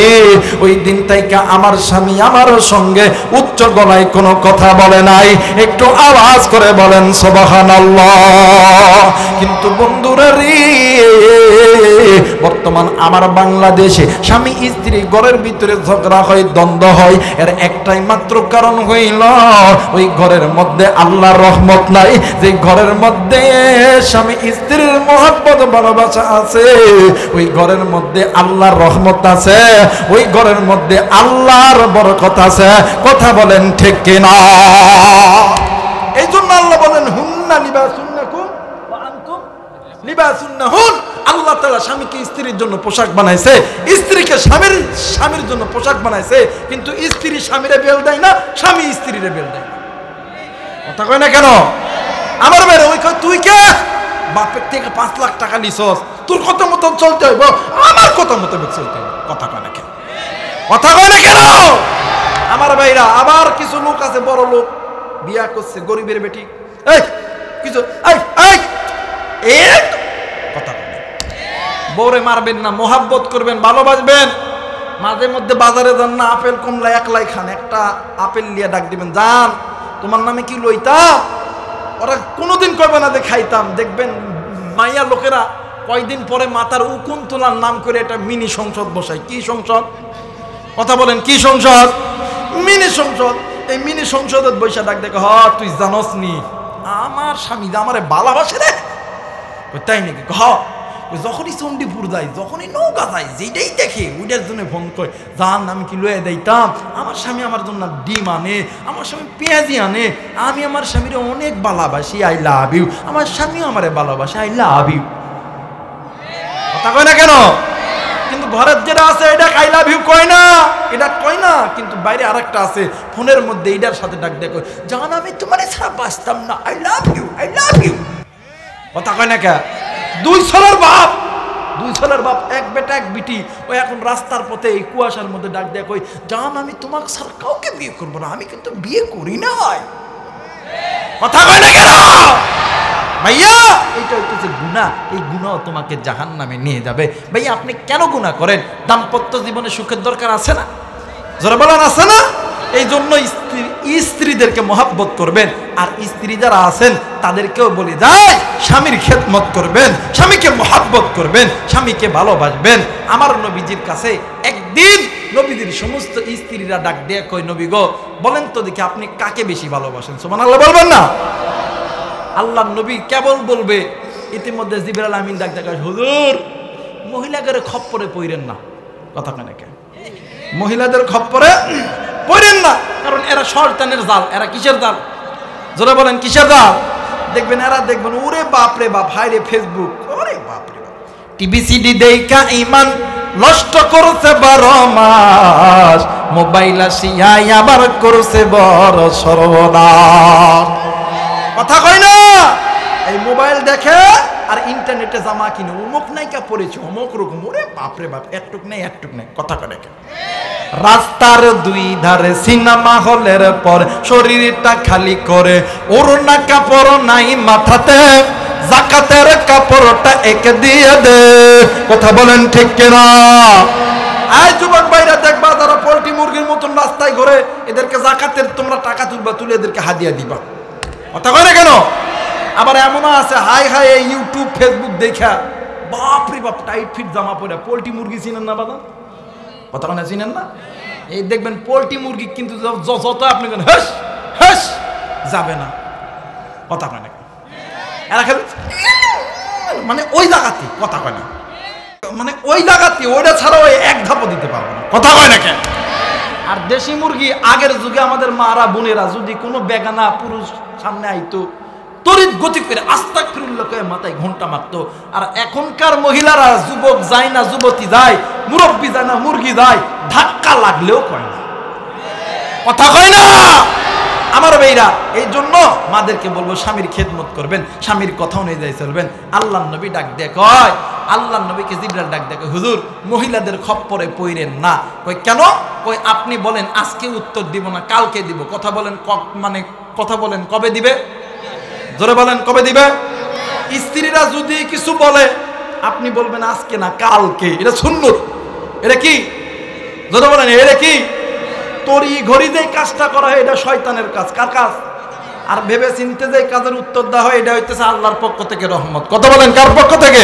ওই দিন থেকে আমার স্বামী আমার সঙ্গে উচ্চ গলায় কোনো কথা বলে নাই। একটু আওয়াজ করে বলেন সুবহানাল্লাহ। কিন্তু বন্ধুরা রে, বর্তমান আমার বাংলাদেশে স্বামী স্ত্রী ঘরের ভিতরে ঝগড়া হয়, দ্বন্দ্ব হয়, এর একটাই মাত্র কারণ হইল ওই ঘরের মধ্যে আল্লাহর রহমত নাই। যে ঘরের মধ্যে স্বামী স্ত্রীর মহব্বত ভালোবাসা আছে, ওই ঘরের মধ্যে আল্লাহর রহমত আছে, ওই ঘরের মধ্যে আল্লাহর বরকত আছে। কথা বলেন ঠিক কিনা? এই জন্য আল্লাহ বলেন, হুন্না লিবাসুন লাকুম ওয়া আনতুম লিবাসুন লাহুন। আল্লাহ তাআলা স্বামীকে স্ত্রীর জন্য পোশাক বানাইছে, স্ত্রীকে স্বামীর জন্য পোশাক বানাইছে, কিন্তু স্ত্রী স্বামীরে বেল দেয় না, স্বামী স্ত্রীরে বেল দেয় না। কথা কয় না কেন? আমার বাইরে ওই কয়, তুই কে? বাপের থেকে 5 লাখ টাকা নিছস, তোর কথা মতো চলতে হইব, আমার কথা মতো চলতে হইব। কথা কয় না কেন? কথা কয় না কেন? আমার ভাইরা, আবার কিছু লোক আছে বড় লোক, বিয়া করছে গরিবের বেটি, এই কিছু কথা কয় না। বউরে মারবেন না, মোহাব্বত করবেন, ভালোবাসবেন। মাঝে মধ্যে বাজারে যান না, আপেল কমলা একলাই খান, একটা আপেল লিয়ে ডাক দিবেন, জান তোমার নামে কি লইতাম? ওরা কোনোদিন করবে না যে খাইতাম। দেখবেন মাইয়া লোকেরা কয়দিন পরে মাথার উকুন তোলার নাম করে একটা মিনি সংসদ বসায়। কি সংসদ? কথা বলেন, কি সংসদ? মিনি সংসদ। এই মিনি সংসদের বৈশা ডাক দেখে, হ তুই জানস নি আমার স্বামী আমারে ভালোবাসে রে। তাই নাকি? হ, যখনই চণ্ডীপুর যাই, যখনই নৌকা যাই, যেটাই দেখে ওইটার জন্য ফোন করে, জান আমি কি লয়ে দিতাম? আমার স্বামী আমার জন্য ডিম আনে, আমার স্বামী পেঁয়াজি আনে, আমি আমার স্বামীর অনেক ভালোবাসি, আই লাভ ইউ। আমার স্বামীও আমারে ভালোবাসে, আই লাভ ইউ। কথা কয় না কেন? কিন্তু ঘরের যেটা আছে এটা আই লাভ ইউ কয় না, এটা কয় না, কিন্তু বাইরে আরেকটা আছে, ফোনের মধ্যে এইটার সাথে ডাক দেখো, জান আমি তোমার ছাড়া বাঁচতাম না, I love you, I love you. কথা কয় না কে? দুই ছেলের বাপ, এক বেটা এক বিটি, ও এখন রাস্তার পথে এই কুয়াশার মধ্যে ডাক দেয়া কই, জান আমি তোমাকে ছাড়া কাউকে বিয়ে করবো না, আমি কিন্তু বিয়ে করি নাই। কথা কয় না কেন? ভাইয়া এইটা হচ্ছে গুনাহ, এই গুনাহ তোমাকে জাহান্নামে নিয়ে যাবে। ভাইয়া আপনি কেন গুনাহ করেন? দাম্পত্য জীবনে সুখের দরকার আছে না? যারা বলেন আছে না? এই জন্য স্ত্রীদেরকে মহাব্বত করবেন, আর স্ত্রী যারা আছেন তাদেরকেও বলে যায় স্বামীর খেদমত করবেন, স্বামীকে মহাব্বত করবেন, স্বামীকে ভালোবাসবেন। আমার নবীজির কাছে একদিন নবীজির সমস্ত স্ত্রীরা ডাক দিয়ে কই, নবী গো বলেন তো দেখি আপনি কাকে বেশি ভালোবাসেন? সুবহানাল্লাহ বলবেন না? আল্লাহর নবী কেবল বলবে, ইতিমধ্যে জিবরাইল আমিন ডাক দেয়, হুজুর মহিলাদের খপ্পরে পড়েন না। কথা কেন? মহিলাদের খপ্পরে পড়েন না, কারণ এরা শয়তানের জাল। এরা কিসের জাল? যারা বলেন কিসের জাল? দেখবেন এরা, দেখবেন ওরে বাপ রে বাপ, হায় রে ফেসবুক, ওরে বাপ রে বাপ, টিভি সিডি দেখা ইমান নষ্ট করছে 12 মাস, মোবাইল আসিয়া আবার করছে বড় সর্বনাশ। কথা কয় না। এই মোবাইল দেখে আর ইন্টারনেটে জামা কিনে অমুক নায়িকা পড়েছে অমুক রকম, ওরে বাপরে বাপ, একটুক নেই একটুক নেই। কথা কয় না। রাস্তার দুই ধারে সিনেমা হলের পর শরীরটা খালি করে, ওড়না কাপড় নাই মাথাতে, জাকাতের কাপড়টা একে দিয়ে দে। কথা বলেন ঠিক কিনা? এই যুবক ভাইরা দেখবা যারা পোল্ট্রি মুরগির মতন রাস্তায় ঘুরে, এদেরকে জাকাতের তোমরা টাকা তুলবা, তুলে এদেরকে হাদিয়া দিবা। কথা কয় না কেন? আবার এমনও আছে হাই হাই এই ইউটিউব ফেসবুক দেখা বাপরে বাপ টাইট ফিট জামা পরে পোল্ট্রি মুরগি চিনেন না বাবা? কথা মানে চিনেন না? এই দেখবেন পোল্ট্রি মুরগি কিন্তু যত আপনি হেস হেস যাবে না। কথা কয় না, এরা খেলে মানে ওই জায়গাতে। কথা কয় না, মানে ওই জায়গাতে ওইটা ছাড়া ওই এক ধাপও দিতে পারবে না। কথা কয় না কেন? আর দেশি মুরগি আগের যুগে আমাদের মারা বোনেরা যদি কোনো বেগানা পুরুষ সামনে আইতো, তড়িৎ গতি করে আস্তাগফিরুল্লাহ কয়ে মাথায় ঘন্টা মারতো। আর এখনকার মহিলারা, যুবক যায় না যুবতী যায়, মুরব্বী যায় না মুরগি যায়, ধাক্কা লাগলেও কয় না। কথা কয় না আমার ভাইরা? এই জন্য মাদেরকে বলবো স্বামীর খেদমত করবেন, স্বামীর কথা অনুযায়ী চলবেন। আল্লাহর নবী ডাক দিয়ে কয়, আল্লাহর নবীকে জিবরাইল ডাক দিয়ে কয়, হুজুর মহিলাদের খপ্পরে পইরেন না। কয় কেন? কয় আপনি বলেন আজকে উত্তর দিব না কালকে দিব। কথা বলেন মানে কথা বলেন কবে দিবে? জোরে বলেন কবে দিবে? স্ত্রীরা যদি কিছু বলে আপনি বলবেন আজকে না কালকে। এটা সুন্নত। এটা কি? জোরে বলেন এটা কি? তরি ঘড়ি যে কাজটা করা হয় এটা শয়তানের কাজ। কার কাজ? আর ভেবে চিনতে যে কাজের উত্তর দেওয়া হয় এটা হইতেছে আল্লাহর পক্ষ থেকে রহমত। কথা বলেন কার পক্ষ থেকে?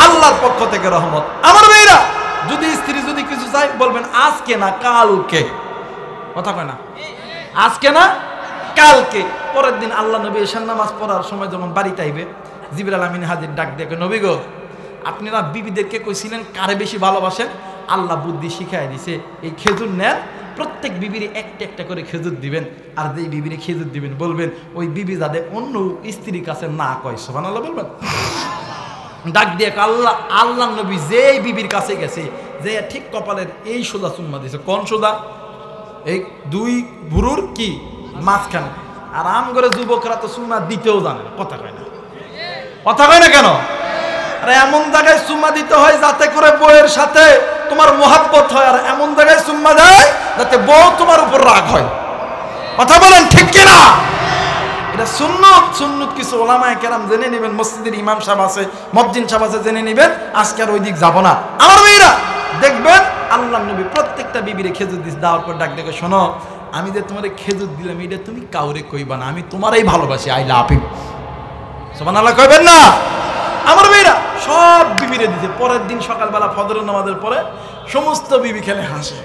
আল্লাহর পক্ষ থেকে রহমত। আমার মেয়েরা যদি স্ত্রী যদি কিছু চাই বলবেন আজকে না কালকে। কথা কয় না? আজকে না কালকে। পরের দিন আল্লাহ নবী এশার নামাজ পড়ার সময় যখন বাড়িতে আইবে, জিবরাইল আমিন হাজির ডাক দেখে, নবী গো আপনারা বিবিদেরকে কইছিলেন কারে বেশি ভালোবাসেন, আল্লাহ বুদ্ধি শিখাই দিছে, এই খেজুর নেন, প্রত্যেক বিবিরে একটা একটা করে খেজুর দিবেন, আর যেই বিবিরে খেজুর দিবেন বলবেন ওই বিবি যাদের অন্য স্ত্রীর কাছে না কয়। সুবহানাল্লাহ বলবেন। ডাক দিয়ে আল্লাহ নবী যেই বিবির কাছে গেছে, যে ঠিক কপালের এই সোজা চুম্মা দিছে। কোন সোজা? এই দুই ভুরুর কি মাঝখানে। আর আম করে যুবকরা তো চুম্মা দিতেও জানে না। কথা কয় না? কথা কয় না কেন? আরে এমন জায়গায় চুম্মা দিতে হয় যাতে করে বউয়ের সাথে তোমার মোহাব্বত হয়, আর এমন জায়গায় চুম্মা দেয় যাতে বউ তোমার উপর রাগ হয়। কথা বলেন ঠিক কিনা? এটা সুন্নত। সুন্নত কিছু ওলামায়ে কেরাম জেনে নেবেন, মসজিদের ইমাম সাহেব আছে, মুয়াজ্জিন সাহেব আছে, জেনে নেবেন। আজকে আর ওই দিক যাব না। আমার মেয়েরা দেখবেন আল্লাহ নবী প্রত্যেকটা বিবিরে খেজুর দিস, দেওয়ার পর ডাক দেখে, শোনো আমি যে তোমার খেজুর দিলাম এটা তুমি কাউরে কইবা না, আমি তোমারই ভালোবাসি, আই লাভ ইউ। সুবহানাল্লাহ কইবেন না? আমার মেয়েরা সব বিবিরে দিতে। পরের দিন সকালবেলা ফজরের নামাজের পরে সমস্ত বিবি খেলে হাসে,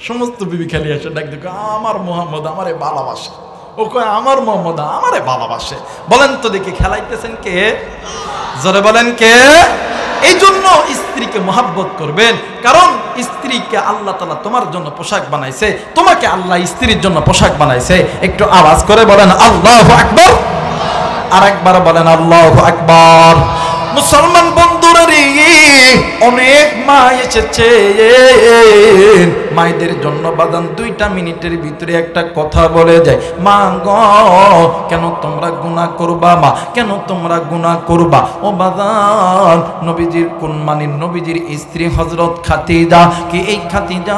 সমস্ত বিবি খেলে হাসে, ডাক দেখো আমার মোহাম্মদ আমারে ভালোবাসে। ও কয় আমার মোহাম্মদ আমারে ভালোবাসে। বলেন তো দেখি খেলাইতেছেন কে? জোরে বলেন কে? এই জন্য স্ত্রীকে মহাব্বত করবেন, কারণ স্ত্রীকে আল্লাহ তাআলা তোমার জন্য পোশাক বানাইছে, তোমাকে আল্লাহ স্ত্রীর জন্য পোশাক বানাইছে। একটু আওয়াজ করে বলেন আল্লাহু আকবার। আর একবার বলেন আল্লাহু আকবার। মুসলমান বন্ধুরা রে, অনেক মা এসেছে, মায়েদের জন্য বাদান 2টা মিনিটের ভিতরে একটা কথা বলে যায়। মা গো কেন তোমরা গুনাহ করবা? মা কেন তোমরা গুনাহ করবা? ও বাদান, নবীজির কুনমানির নবীজির স্ত্রী হযরত খাদিজা, কি এই খাদিজা,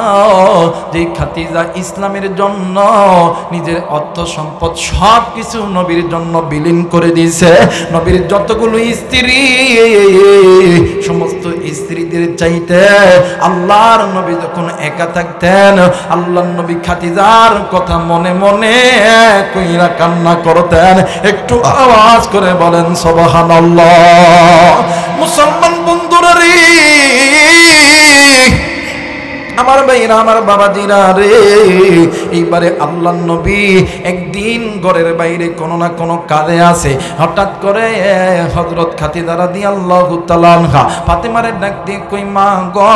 যেই খাদিজা ইসলামের জন্য নিজের অর্থ সম্পদ সব কিছু নবীর জন্য বিলীন করে দিয়েছে। নবীর যতগুলো স্ত্রী, সমস্ত স্ত্রীদের চাইতে আল্লাহর নবী যখন একা থাকতেন, আল্লাহর নবী খাদিজার কথা মনে মনে কইরা কান্না করতেন। একটু আওয়াজ করে বলেন সুবহানাল্লাহ। মুসলমান বন্ধুরা রে, আমার ভাইরা, আমার বাবাজিরা রে, এইবারে আল্লাহর নবী একদিন ঘরের বাইরে কোনো না কোনো কাজে আছে। হঠাৎ করে হযরত খাদিজা রাদিয়াল্লাহু তাআলা আনহা ফাতেমারে ডাক দিয়ে কই, মা গো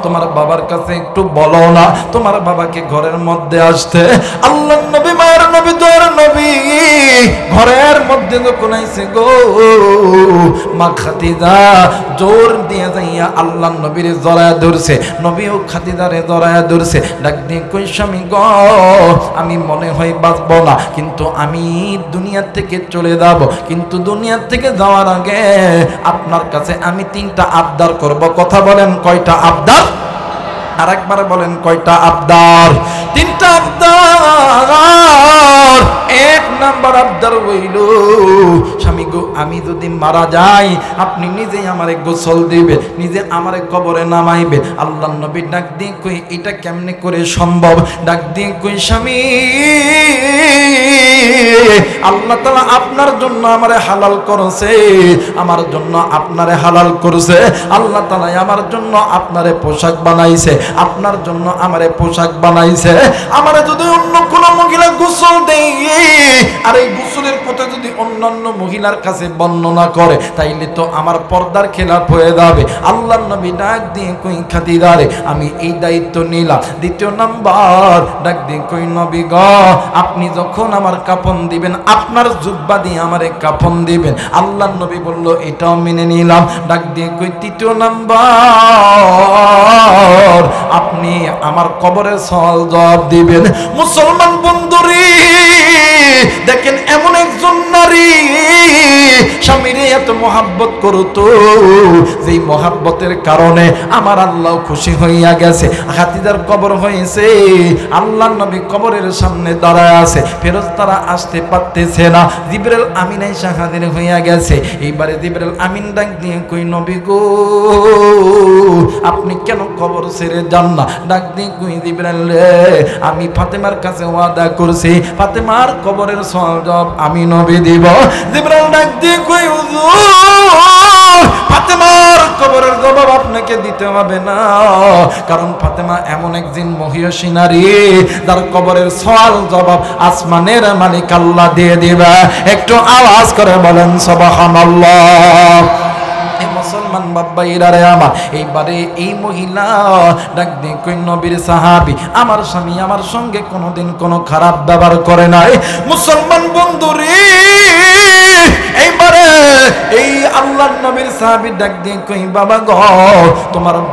তোমার বাবার কাছে একটু বলো না তোমার বাবাকে ঘরের মধ্যে আসতে। আল্লাহর নবী মায়ের নবী তোর নবী ঘরের মধ্যে যখন আইছে গো মা খাদিজা জোর দিয়ে যাইয়া আল্লাহর নবীর জড়ায়া ধরছে, নবীও খাদিজারে জড়ায়া ধরছে। ডাক দিয়ে কই স্বামী গো আমি মনে হয় বাঁচব না, কিন্তু আমি দুনিয়া থেকে চলে যাব, কিন্তু দুনিয়া থেকে যাওয়ার আগে আপনার কাছে আমি 3টা আবদার করব। কথা বলেন কয়টা আবদার? আর একবার বলেন কয়টা আবদার? 3টা আবদার। 1 নাম্বার আবদার হইল স্বামী গো আমি যদি মারা যাই আপনি নিজেই আমারে গোসল দিবে, নিজে আমারে কবরে নামাইবে। আল্লাহর নবী ডাক দিয়ে কই এটা কেমনে করে সম্ভব? ডাক দিয়ে কই স্বামী আল্লাহ তাআলা আপনার জন্য আমারে হালাল করেছে, আমার জন্য আপনারে হালাল করেছে। আল্লাহ তাআলা আমার জন্য আপনারে পোশাক বানাইছে, আপনার জন্য আমারে পোশাক বানাইছে। আমারে যদি অন্য কোন মহিলা গোসল দেয় আর এই গোসলের কথা যদি অন্যান্য মহিলার কাছে বর্ণনা করে তাইলে তো আমার পর্দার খেলাপ হয়ে যাবে। আল্লাহর নবী ডাক দিয়ে কই খাদিজারে আমি এই দায়িত্ব নিলাম। 2 নাম্বার ডাক দিয়ে কই নবী গো আপনি যখন আমার কাফন দিবেন আপনার জুব্বা দিয়ে আমারে কাফন দিবেন। আল্লাহর নবী বলল এটাও মেনে নিলাম। ডাক দিয়ে কই 3 নাম্বার আপনি আমার কবরের সওয়াল জবাব দিবেন। মুসলমান বন্ধুরে দেখেন এমন একজন নারী স্বামীরে এত মহাব্বত করতো যেই মহাব্বতের কারণে আমার আল্লাহ খুশি হইয়া গেছে। খাদিজার কবর হয়েছে, আল্লাহর নবী কবরের সামনে দাঁড়ায় আছে, ফেরেশতারা আসতে পারতেছে না। জিবরাইল আমিন আইসা হাজির হইয়া গেছে। এইবারে জিবরাইল আমিন ডাক দিয়ে কই নবী গো আপনি কেন কবর ছেড়ে যান না? ডাক দিয়ে কই জিবরাইল রে আমি ফাতেমার কাছে ওয়াদা করছি ফাতেমার কবরের সওয়াব আমি নবী দিব। জিবরাইল ডাক দিয়ে কই হুজুর ফাতেমার কবরের জবাব আপনাকে দিতে হবে না, কারণ ফাতেমা এমন একজন মহিয়সী নারী যার কবরের সওয়াল জবাব আসমানের মালিক আল্লাহ দিয়ে দিবে। একটু আওয়াজ করে বলেন সুবহানাল্লাহ। মুসলমান বাবাইরা রে আমার এইবারে এই মহিলা ডাক দিয়ে কই নবীর সাহাবী আমার স্বামী আমার সঙ্গে কোনোদিন কোনো খারাপ ব্যবহার করে নাই। মুসলমান বন্ধু রে এইবারে এই আল্লাহর নবীর সাহাবী ডাক দিয়ে কই বাবা গো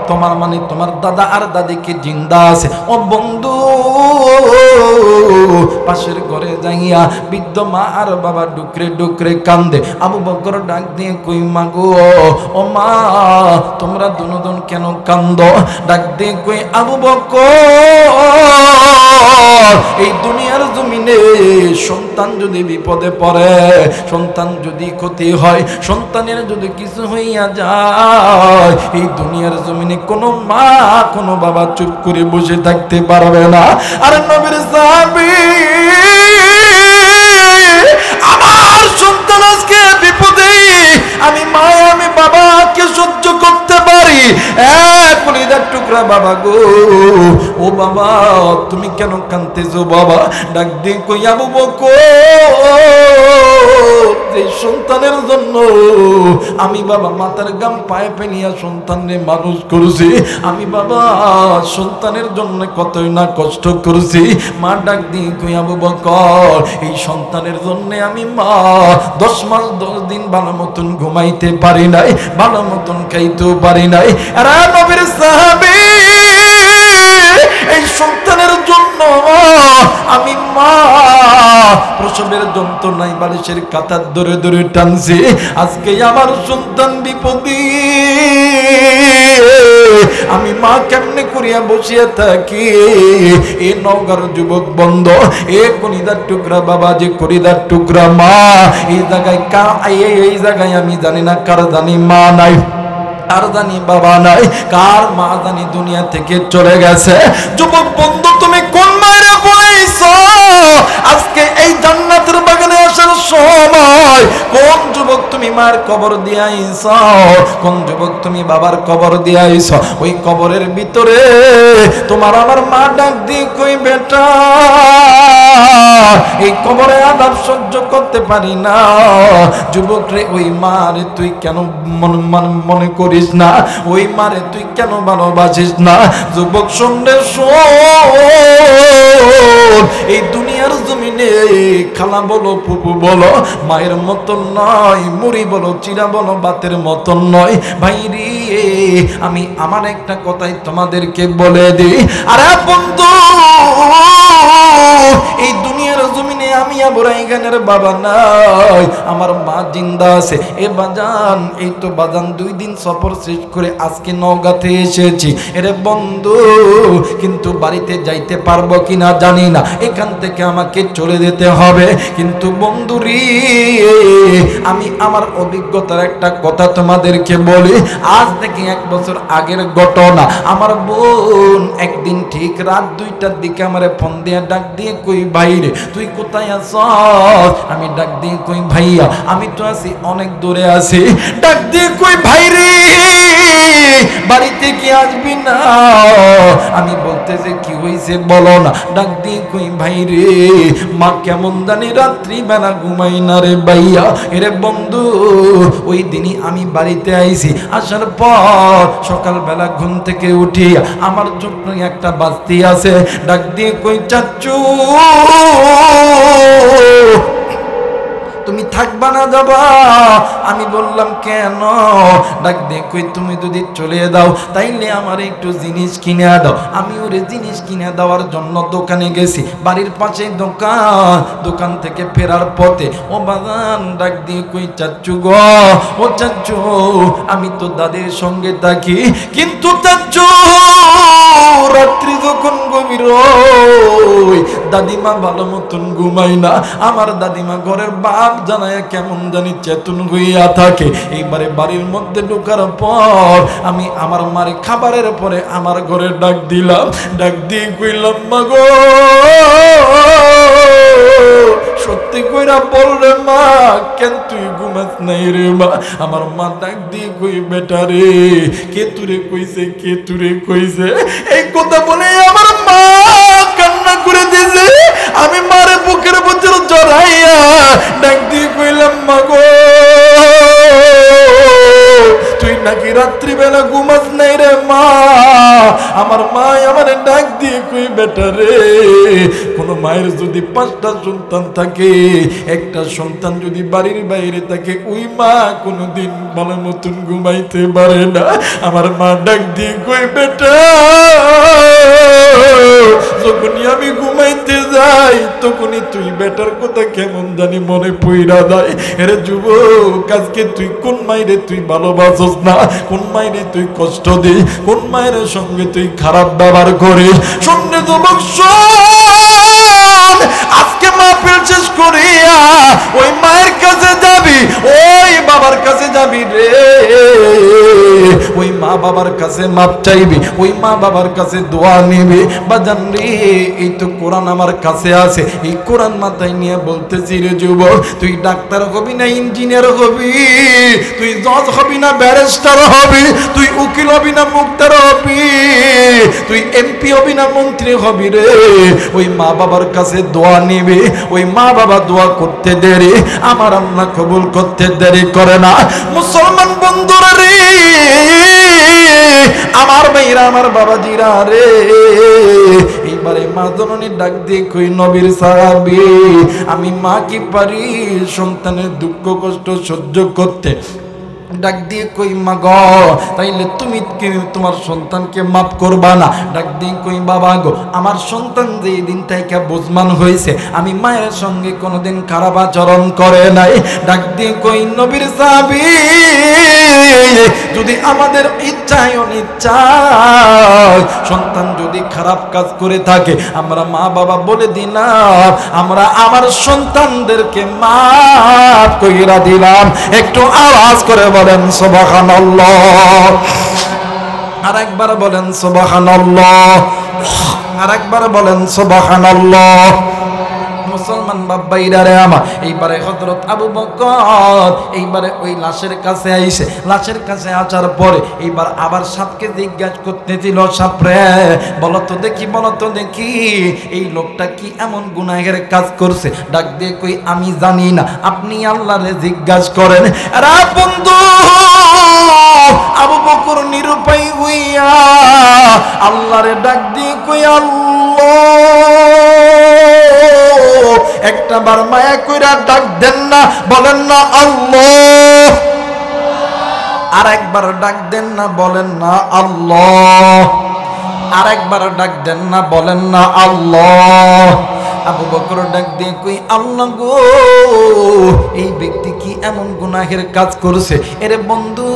তোমার মানে তোমার দাদা আর দাদি কি জিন্দা আছে? ও বন্ধু পাশের ঘরে যাইয়া বৃদ্ধ মা আর বাবা ডুকরে ডুকরে কান্দে। আবু বকর ডাক দিয়ে কই মা গো ও মা তোমরা দুজন কেন কান্দো? ডাক দিয়ে কই আবু বকর এই দুনিয়ার জমিনে সন্তান যদি বিপদে পড়ে, সন্তান যদি ক্ষতি হয়, সন্তানের যদি কিছু হইয়া যায়, এই দুনিয়ার জমিনে কোনো মা কোনো বাবা চুপ করে বসে থাকতে পারবে না। আর নবীর সাহাবী আমার সন্তান আজকে বিপদে আমি মা আমি বাবাকে সহ্য করতে পারি। কলিজার টুকরা বাবা গো ও বাবা তুমি কেন কাঁদতেছো বাবা? ডাক দিয়ে কই আবু বকর যে সন্তানের জন্য আমি বাবা মাথার গাম পায়ে ফেলিয়া সন্তানরে মানুষ করছি, আমি বাবা সন্তানের জন্য কতই না কষ্ট করছি। মা ডাক দিয়ে কই আবু বকর এই সন্তানের জন্য আমি মা 10 মাস 10 দিন ভালো মতন ঘুমাইতে পারি নাই, ভালো মতন খাইতেও পারি নাই। আর নবীর সাহাবী এই সন্তানের জন্য আমি মা প্রসবের যন্ত্রণায় বালিশের কাঁথা ধরে ধরে টানছি। আজকে আমার সন্তান বিপদে আমি মা কেমনে করিয়া বসিয়া থাকি? এ নওগাঁর যুবক বন্ধ, এ কলিজার টুকরা বাবা, যে কলিজার টুকরা মা, এই জায়গায় আমি জানি না কার জানি মা নাই, কার জানি বাবা নাই, কার মা জানি দুনিয়া থেকে চলে গেছে। যুবক বন্ধু তুমি কোন মায়েরা বলেছো আজকে এই জান্নাতের বাগানে আসার সময়? কোন যুবক তুমি মায়ের কবর দিয়ে আইছো? কোন যুবক তুমি বাবার কবর দিয়ে আইছো? ওই কবরের ভিতরে তোমার আমার মা ডাক দিয়ে কই বেটা এই কবরে আযাব সহ্য করতে পারি না। যুবক রে ওই মারে তুই কেন মনে করিস না? ওই মারে তুই কেন ভালোবাসিস না? যুবক শুনলে শোন এই দুনিয়া দুনিয়ার জমিনে খালা বলো ফুপু বলো মায়ের মতন নয়, মুড়ি বলো চিরা বলো বাতের মতন নয়। ভাইরে আমি আমার একটা কথাই তোমাদেরকে বলে দিই, আরে বন্ধু এই দুনিয়ার জমিনে আমি আবরাই গানের বাবা নাই, আমার মা জিন্দা আছে। এ বাজান এই তো বাজান 2 দিন সফর শেষ করে আজকে নওগাঁতে এসেছি। এরে বন্ধু কিন্তু বাড়িতে যাইতে পারবো কিনা জানি না, এখান থেকে আমাকে চলে যেতে হবে। কিন্তু বন্ধুরি আমি আমার অভিজ্ঞতার একটা কথা তোমাদেরকে বলি, আজ থেকে 1 বছর আগের ঘটনা। আমার বোন একদিন ঠিক রাত 2টার দিকে আমারে ফোন দিয়ে ডাক দিয়ে কই ভাইরে তুই কোথায় আছ? আমি ডাক দিয়ে কই ভাইয়া আমি তো আছি অনেক দূরে আছি। ডাক দিয়ে কই ভাইরে বাড়িতে কি আসবি না? আমি বলতেছে কি হইছে বলো না। ডাক দিয়ে কই ভাইরে মা কেমন জানি রাত্রি বেলা ঘুমাই না রে ভাইয়া। এরে বন্ধু ওই দিনই আমি বাড়িতে আইছি, আসার পর সকালবেলা ঘুম থেকে উঠিয়া আমার ছোট্ট একটা বাস্তি আছে। ডাক দিয়ে কই চাচ্চু তুমি থাকবা না যাবা? আমি বললাম কেন? ডাক দিয়ে কই তুমি যদি চলে দাও তাইলে আমার একটু জিনিস কিনে দাও। আমি ওরে জিনিস কিনে দেওয়ার জন্য দোকানে গেছি, বাড়ির পাশে দোকান। দোকান থেকে ফেরার পথে ও বাগান ডাক দিয়ে কই চাচ্চু গো, ও চাচ্চু আমি তো দাদির সঙ্গে থাকি, কিন্তু চাচ্চু রাত্রি যখন গভীর দাদিমা ভালো মতন ঘুমাই না। আমার দাদিমা ঘরের বাপ জানায় কেমন জানি চেতন হইয়া থাকে। এইবারে বাড়ির মধ্যে ঢোকার পর আমি আমার মারে খাবারের পরে আমার ঘরে ডাক দিলাম। ডাক দিয়ে কইলাম মা গো সত্যি কইরা বল রে মা কেন তুই ঘুমাস নাই রে মা? আমার মা ডাক দিয়ে কই বেটা রে কে তুরে কইছে, কে তুরে কইছে? এই কথা বলে আমার মা কান্না করে দিয়েছে। আমি মারে বুকের ভিতর জড়াইয়া ডাক দিয়ে কইলাম মা গো তুই নাকি রাত্রিবেলা ঘুমাস নাই রে মা? আমার মা আমার ডাক দিয়ে কই বেটা রে কোন মায়ের যদি 5টা সন্তান থাকে, একটা সন্তান যদি বাড়ির বাইরে থাকে, ওই মা কোনোদিন ভালো মতন ঘুমাইতে পারে না। আমার মা ডাক দিয়ে কই বেটা যখনই আমি ঘুমাইতে যাই তখনই তুই বেটার কথা কেমন জানি মনে পইরা যায়। এরে যুবক আজকে তুই কোন মায়েরে তুই ভালোবাসস না, কোন মায়েরে তুই কষ্ট দিস, কোন মায়ের সঙ্গে তুই খারাপ ব্যবহার করিস। শুনলে যুবক আজকে মাহফিল শেষ করিয়া ওই মায়ের কাছে যাবি, ওই বাবার কাছে যাবি রে, ওই মা বাবার কাছে মাপ চাইবি, ওই মা বাবার কাছে দোয়া নিবি। বাজান রে এই তো কোরআন আমার কাছে আছে, এই কোরআন মাথায় নিয়ে বলতেছি রে যুবক তুই ডাক্তার হবি না ইঞ্জিনিয়ার হবি, তুই জজ হবি না ব্যারিস্টার হবি, তুই উকিল হবি না মুক্তার হবি, তুই এমপি হবি না মন্ত্রী হবি রে, ওই মা বাবার কাছে দোয়া নিবি। ওই মা বাবা দোয়া করতে দেরি, আমার আল্লাহ কবুল করতে দেরি করে না। মুসলমান বন্ধুরা রে আমার ভাইরা আমার বাবাজিরা রে এইবারে মা জননী ডাক দিয়ে কই নবীর সাহাবী আমি মা কি পারি সন্তানের দুঃখ কষ্ট সহ্য করতে? ডাক দিয়ে কই মা গো তাইলে তুমি কি তোমার সন্তানকে মাফ করবা না? ডাক দিয়ে কই বাবা গো আমার সন্তান যেই দিন থেকে বুঝমান হয়েছে আমি মায়ের সঙ্গে কোনোদিন খারাপ আচরণ করে নাই। ডাক দিয়ে কই নবীর সাহাবী যদি আমাদের ইচ্ছায় অনিচ্ছায় সন্তান যদি খারাপ কাজ করে থাকে আমরা মা বাবা বলে দিলাম আমরা আমার সন্তানদেরকে মাফ কইরা দিলাম। একটু আওয়াজ করে বলেন সুবহানাল্লাহ, আরেকবার বলেন সুবহানাল্লাহ, আরেকবার বলেন সুবহানাল্লাহ। মুসলমান বাবাইরা রে আমার এইবারে হযরত আবু বকর এইবারে ওই লাশের কাছে আইছে, লাশের কাছে আসার পরে এইবার আবার সাপকে জিজ্ঞাসা করতেছিল সাপ রে বলো তো দেখি, বলো তো দেখি এই লোকটা কি এমন গুনাহের কাজ করছে? ডাক দিয়ে কই আমি জানি না, আপনি আল্লাহরে জিজ্ঞাসা করেন। আরে বন্ধু আবু বকর নিরুপায় হইয়া আল্লাহরে ডাক দিয়ে কই আল্লাহ, একটা বার মায়া কইরা ডাক দেন না, বলেন না আল্লাহ। আর একবার ডাক দেন না, বলেন না আল্লাহ। আর একবার ডাক দেন না, বলেন না আল্লাহ। আবু বকর ডাক দিয়ে কই আল্লাহ গো, এই ব্যক্তি কি এমন গুনাহের কাজ করছে? এরে বন্ধু,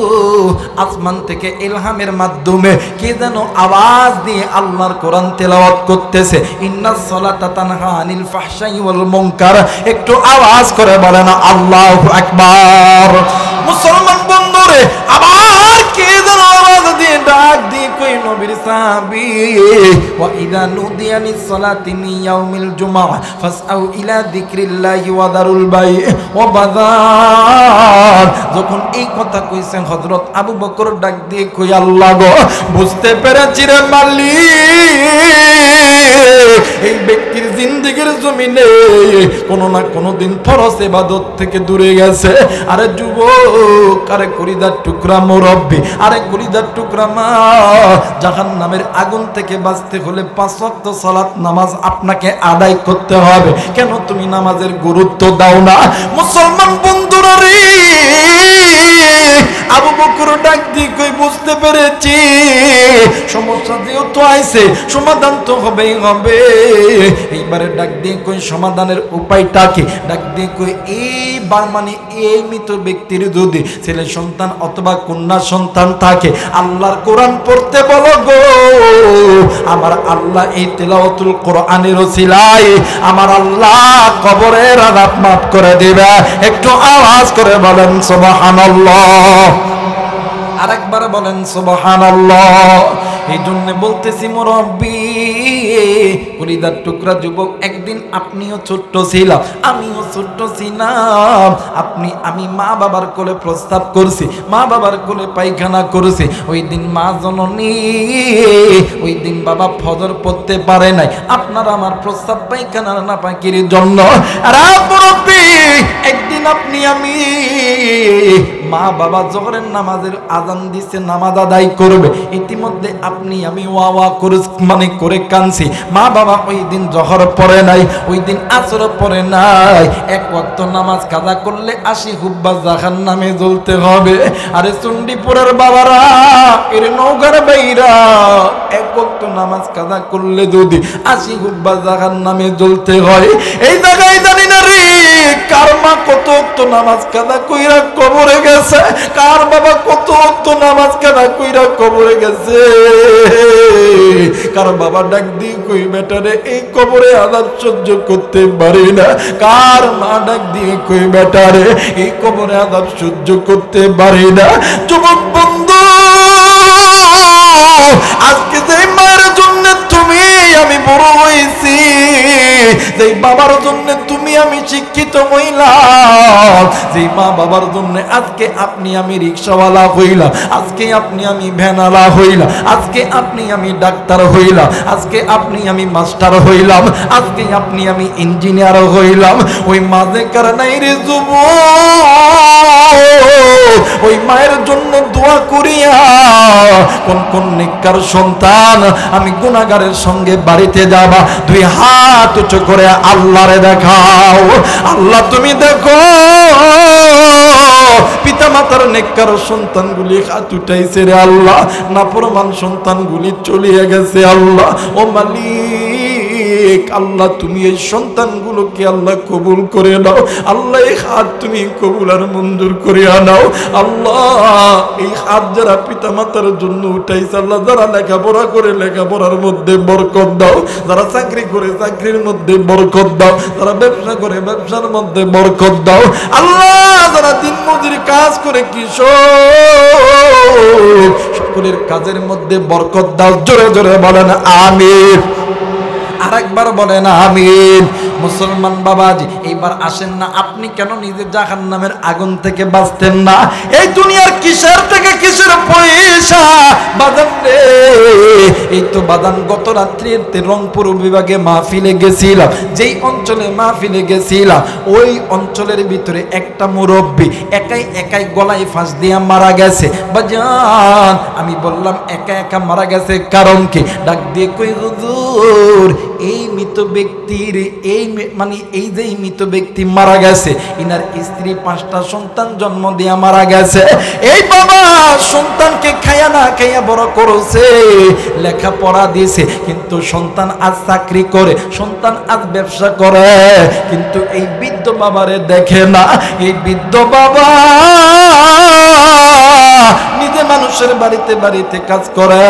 আসমান থেকে ইলহামের মাধ্যমে কে যেন আওয়াজ দিয়ে আল্লাহর কোরআন তেলাওয়াত করতেছে, ইন্নাস সালাতা তানহা আনিল ফাহশাই ওয়াল মুনকার। একটু আওয়াজ করে বলেন আল্লাহু আকবার। মুসলমান বন্ধুরে, আবার কে যেন আওয়াজ দিয়ে ডাক দিয়ে কই নবীর সাহাবী, ওয়া ইযা নুদিয়া লিস সালাতি মিন ইয়াউমিল জুমআহ ফাসআউ ইলা যিকরিল্লাহি ওয়া দারুল বাই ওয়া বাযার। যখন এই কথা কইছেন হযরত আবু বকর ডাক দিয়ে কই আল্লাহ গো, বুঝতে পেরেছি রে মালিক, এই ব্যক্তির জিন্দেগির জমিনে কোনো না কোনো দিন ফরজ ইবাদত থেকে দূরে গেছে। আরে যুবক, আরে কলিজার টুকরা মুরব্বি, আরে কলিজার টুকরা মা, জাহান্নামের আগুন থেকে বাঁচতে হলে 5 ওয়াক্ত সালাত নামাজ আপনাকে আদায় করতে হবে। কেন তুমি নামাজের গুরুত্ব দাও না? মুসলমান বন্ধুরা রে, আবু বকর ডাক দিয়ে কই বুঝতে পেরেছি, সমস্যা যেহেতু আইছে সমাধান তো হবেই হবে। এইবারে ডাক দিয়ে কই সমাধানের উপায়টা কি? ডাক দিয়ে কই এইবার মানে এই মৃত ব্যক্তির যদি ছেলে সন্তান অথবা কন্যা সন্তান থাকে, আল্লাহর কোরআন পড়তে বলো গো। আমার আল্লাহ এই তেলাওয়াতুল কোরআনের ওসিলায় আমার আল্লাহ কবরের আযাব মাফ করে দিবে। একটু আওয়াজ করে বলেন সুবহানাল্লাহ। আরেকবার বলেন সুবহানাল্লাহ। এই জন্য বলতেছি মুরব্বি, কলিজার টুকরা যুবক, একদিন আপনিও ছোট্ট ছিলাম, আমিও ছোট্ট ছিলাম। আমি মা বাবার কোলে প্রস্তাব করছি, মা বাবার কোলে পায়খানা করেছি। ওই দিন মা জননী, ওই দিন বাবা ফজর পড়তে পারে নাই আপনার আমার প্রস্তাব পায়খানা না পাকির জন্য। আর মুরব্বি, একদিন আপনি আমি মা বাবা জোহরের নামাজের আজান দিছে, নামাজ আদায় করবে, ইতিমধ্যে আপনি আমি ওয়া ওয়া করে মানে করে কানছি। মা বাবা ওই দিন জোহর পড়ে নাই, ওই দিন আসর পড়ে নাই। এক ওয়াক্ত নামাজ কাজা করলে 80 হুব্বা জাহান্নামে জ্বলতে হবে। আরে চণ্ডীপুরের বাবারা, এর নওগাঁর বাইরা, এক ওয়াক্ত নামাজ কাজা করলে যদি 80 হুব্বা জাহান্নামে জ্বলতে হয়, এই জায়গায় জানি না রে কার মা কত ওয়াক্ত নামাজ কাজা কইরা কবরে গেছে, কার বাবা কত ওয়াক্ত নামাজ কাজা কইরা কবরে গেছে। কার বাবা ডাক দিয়ে কই বেটারে এই কবরে আযাব সহ্য করতে পারি না, কার মা ডাক দিয়ে কই বেটারে এই কবরে আযাব সহ্য করতে পারি না। যুবক বন্ধু, আজকে যে মায়ের জন্য তুমি আমি বড় হইছি, যে বাবার জন্য তুমি আমি শিক্ষিত হইলাম, যে মা বাবার জন্য আজকে আপনি আমি রিকশাওয়ালা হইলাম, আজকে আপনি আমি ভ্যানওয়ালা হইলাম, আজকে আপনি আমি ডাক্তার হইলাম, আজকে আপনি আমি মাস্টার হইলাম, আজকে আপনি আমি ইঞ্জিনিয়ার হইলাম, ওই মাঝে কারণে রে যুবক, ওই মায়ের জন্য দোয়া করিয়া কোন কোন নেককার সন্তান আমি গুনাহগারের সঙ্গে বাড়িতে যাবা, 2 হাত উঁচু করে আল্লাহরে দেখাও। আল্লাহ তুমি দেখো, পিতা মাতার নেককার সন্তানগুলি হাত উঠাইছে রে আল্লাহ, নাফরমান সন্তানগুলি চলিয়ে গেছে আল্লাহ। ও মালিক, আল্লাহ তুমি এই সন্তানগুলোকে আল্লাহ কবুল করে নাও। আল্লাহ এই হাত তুমি কবুল আর মঞ্জুর করে নাও। আল্লাহ এই হাত যারা পিতা মাতার জন্য উঠাইছে আল্লাহ, যারা লেখাপড়া করে লেখাপড়ার মধ্যে বরকত দাও, যারা চাকরি করে চাকরির মধ্যে বরকত দাও, যারা ব্যবসা করে ব্যবসার মধ্যে বরকত দাও। আল্লাহ যারা দিনমজুরি কাজ করে কৃষক, সকলের কাজের মধ্যে বরকত দাও। জোরে জোরে বলেন আমিন। আরেকবার বলেন আমিন। মুসলমান বাবাজি, এইবার আসেন না, আপনি কেন নিজে জাহান্নামের আগুন থেকে বাঁচতেন না? এই দুনিয়ার কিসের থেকে কিসের পয়সা বাদান রে। এই তো বাদান গত রাত্রিতে রংপুর বিভাগে মাহফিলে গেছিলাম, যেই অঞ্চলে মাহফিলে গেছিলাম ওই অঞ্চলের ভিতরে একটা মুরব্বী একাই গলায় ফাঁস দিয়ে মারা গেছে। বাজান আমি বললাম একা একা মারা গেছে কারণ কি? ডাক দিয়ে কই হুজুর, এই মৃত ব্যক্তির এই যে মৃত ব্যক্তি মারা গেছে, ইনার স্ত্রী 5টা সন্তান জন্ম দিয়ে মারা গেছে। এই বাবা সন্তানকে খাইয়া না খাইয়া বড় করেছে, লেখাপড়া দিয়েছে, কিন্তু সন্তান আজ চাকরি করে, সন্তান আজ ব্যবসা করে, কিন্তু এই বৃদ্ধ বাবারে দেখে না। এই বৃদ্ধ বাবা নিজে মানুষের বাড়িতে বাড়িতে কাজ করে,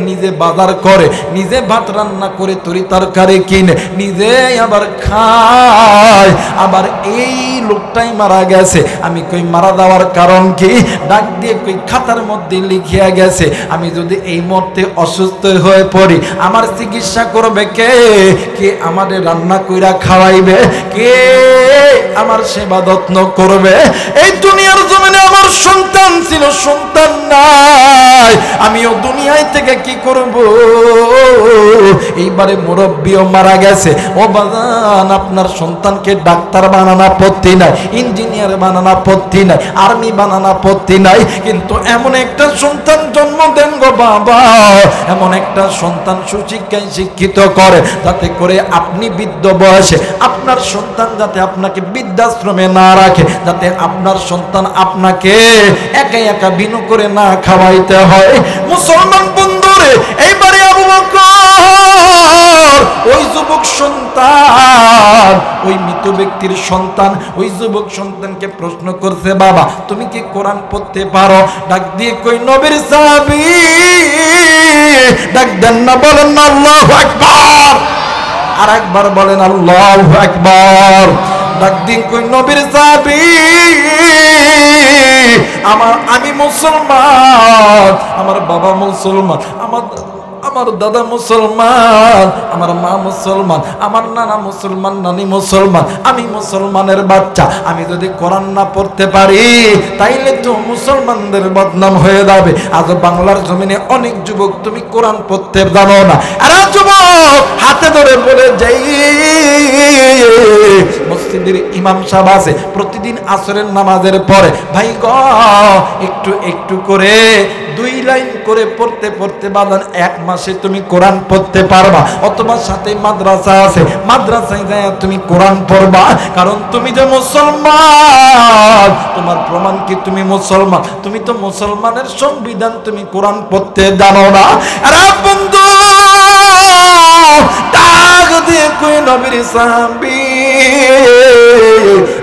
নিজে বাজার করে, নিজে ভাত রান্না করে, তরি তরকারি কিনে, নিজে আবার খায়। আবার এই লোকটাই মারা গেছে। আমি কই মারা যাওয়ার কারণ কি? ডাক দিয়ে কই খাতার মধ্যে লিখিয়া গেছে, আমি যদি এই মুহূর্তে অসুস্থ হয়ে পড়ি, আমার চিকিৎসা করবে কে? কে আমাদের রান্না কইরা খাওয়াইবে? কে আমার সেবা যত্ন করবে? এই দুনিয়ার জমিনে আমার সন্তান ছিল, সন্তান নাই, আমিও দুনিয়ায় থেকে কি করব? এইবারে মুরব্বিও মারা গেছে। ও বাজান, আপনার সন্তানকে ডাক্তার বানানো আপত্তি নাই, ইঞ্জিনিয়ার বানানো আপত্তি নাই, আর্মি বানানো আপত্তি নাই, কিন্তু এমন একটা সন্তান জন্ম দেন গো বাবা, এমন একটা সন্তান সুশিক্ষায় শিক্ষিত করে, যাতে করে আপনি বৃদ্ধ বয়সে আপনার সন্তান যাতে আপনাকে বৃদ্ধাশ্রমে না রাখে, যাতে আপনার সন্তান আপনাকে একা একা বিনু করে না খাওয়াইতে হয়। মুসলমান বন্ধুরে, এইবারে আবু বকর ওই যুবক সন্তান, ওই মৃত ব্যক্তির সন্তান, ওই যুবক সন্তানকে প্রশ্ন করছে, বাবা তুমি কি কোরআন পড়তে পারো? ডাক দিয়ে কই নবীর সাহাবী, ডাক দেন না, বলেন না আল্লাহু আকবার। আর একবার বলেন আল্লাহু আকবার। ডাক দিয়ে কই নবীর সাহাবী, আমি মুসলমান, আমার বাবা মুসলমান, আমার দাদা মুসলমান, আমার মা মুসলমান, আমার নানা মুসলমান, নানি মুসলমান, আমি মুসলমানের বাচ্চা, আমি যদি কোরআন না পড়তে পারি তাইলে তো মুসলমানদের বদনাম হয়ে যাবে। আজ বাংলার জমিনে অনেক যুবক তুমি কোরআন পড়তে জানো না, আর যুবক হাতে ধরে বলে যাই, মসজিদের ইমাম সাহেব আছে প্রতিদিন আসরের নামাজের পরে, ভাই গ একটু একটু করে 2 লাইন করে পড়তে পড়তে বাদান 1 মাসে তুমি কোরআন পড়তে পারবা। অথবা সাথে মাদ্রাসা আছে, মাদ্রাসায় যায় তুমি কোরআন পড়বা, কারণ তুমি যে মুসলমান, তোমার প্রমাণ কি তুমি মুসলমান? তুমি তো মুসলমানের সংবিধান তুমি কোরআন পড়তে জানো না। আরে বন্ধু, ডাক দিয়ে কই নবীর সাহাবী,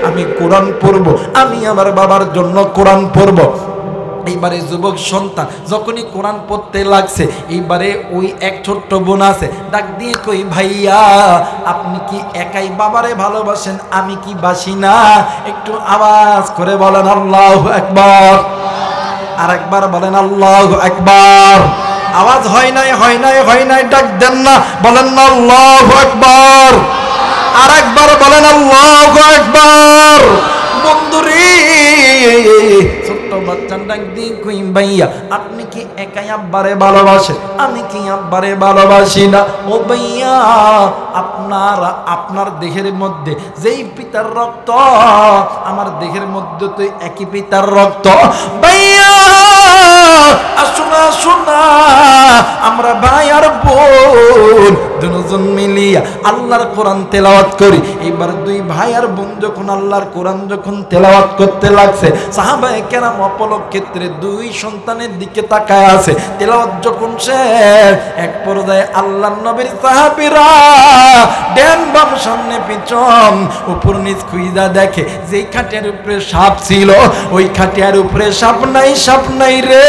আমি কোরআন পড়বো, আমি আমার বাবার জন্য কোরআন পড়বো। এইবারে যুবক সন্তান যখনই কোরআন পড়তে লাগছে, এইবারে ওই এক ছোট্ট বোন আছে, ডাক দিয়ে কই ভাইয়া আপনি কি একাই বাবারে ভালোবাসেন, আমি কি বাসি না? একটু আওয়াজ করে বলেন আল্লাহু আকবার। আর একবার বলেন আল্লাহু আকবার। আওয়াজ হয় নাই, হয় নাই, হয় নাই, ডাক দেন না, বলেন না আল্লাহু আকবার। আর একবার বলেন আল্লাহু আকবার। বন্ধুরে, ছোট্ট বাচ্চা ডাক দিয়ে কই ভাইয়া আপনি কি একাই আব্বারে ভালোবাসেন, আমি কি আব্বারে ভালোবাসি না? ও ভাইয়া, আপনার দেহের মধ্যে যেই পিতার রক্ত, আমার দেহের মধ্যে তো একই পিতার রক্ত। ভাইয়া আসুনা আসুনা, আমরা ভাই আর বোন দুজন মিলিয়া আল্লাহর কোরআন তেলাওয়াত করি। এবার 2 ভাই আর বোন যখন আল্লাহর কোরআন যখন তেলাওয়াত করতে লাগছে, সাহাবায়ে কেরাম অপলক ক্ষেত্রে 2 সন্তানের দিকে তাকায় আছে। তেলাওয়াত যখন শেষ, এক পর্যায়ে আল্লাহর নবীর সাহাবীরা ডান বাম সামনে পিছন উপর নিচ খুইজা দেখে যেই খাটিয়ার উপরে সাপ ছিল, ওই খাটিয়ার উপরে সাপ নাই, সাপ নাই রে,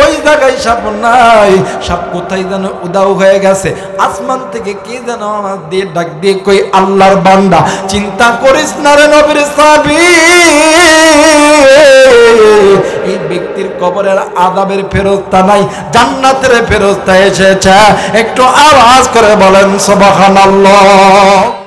ওই জায়গায় সাপ নাই। সাপ কোথায় যেন উদাও হয়ে গেছে। আসমান থেকে কে যেন আমার দিয়ে ডাক দিয়ে কই আল্লাহর বান্দা, চিন্তা করিস না রে নবীর সাহাবী, এই ব্যক্তির কবরের আযাবের ফেরেশতা নাই, জান্নাতের ফেরেশতা এসেছে। একটু আওয়াজ করে বলেন সুবহানাল্লাহ।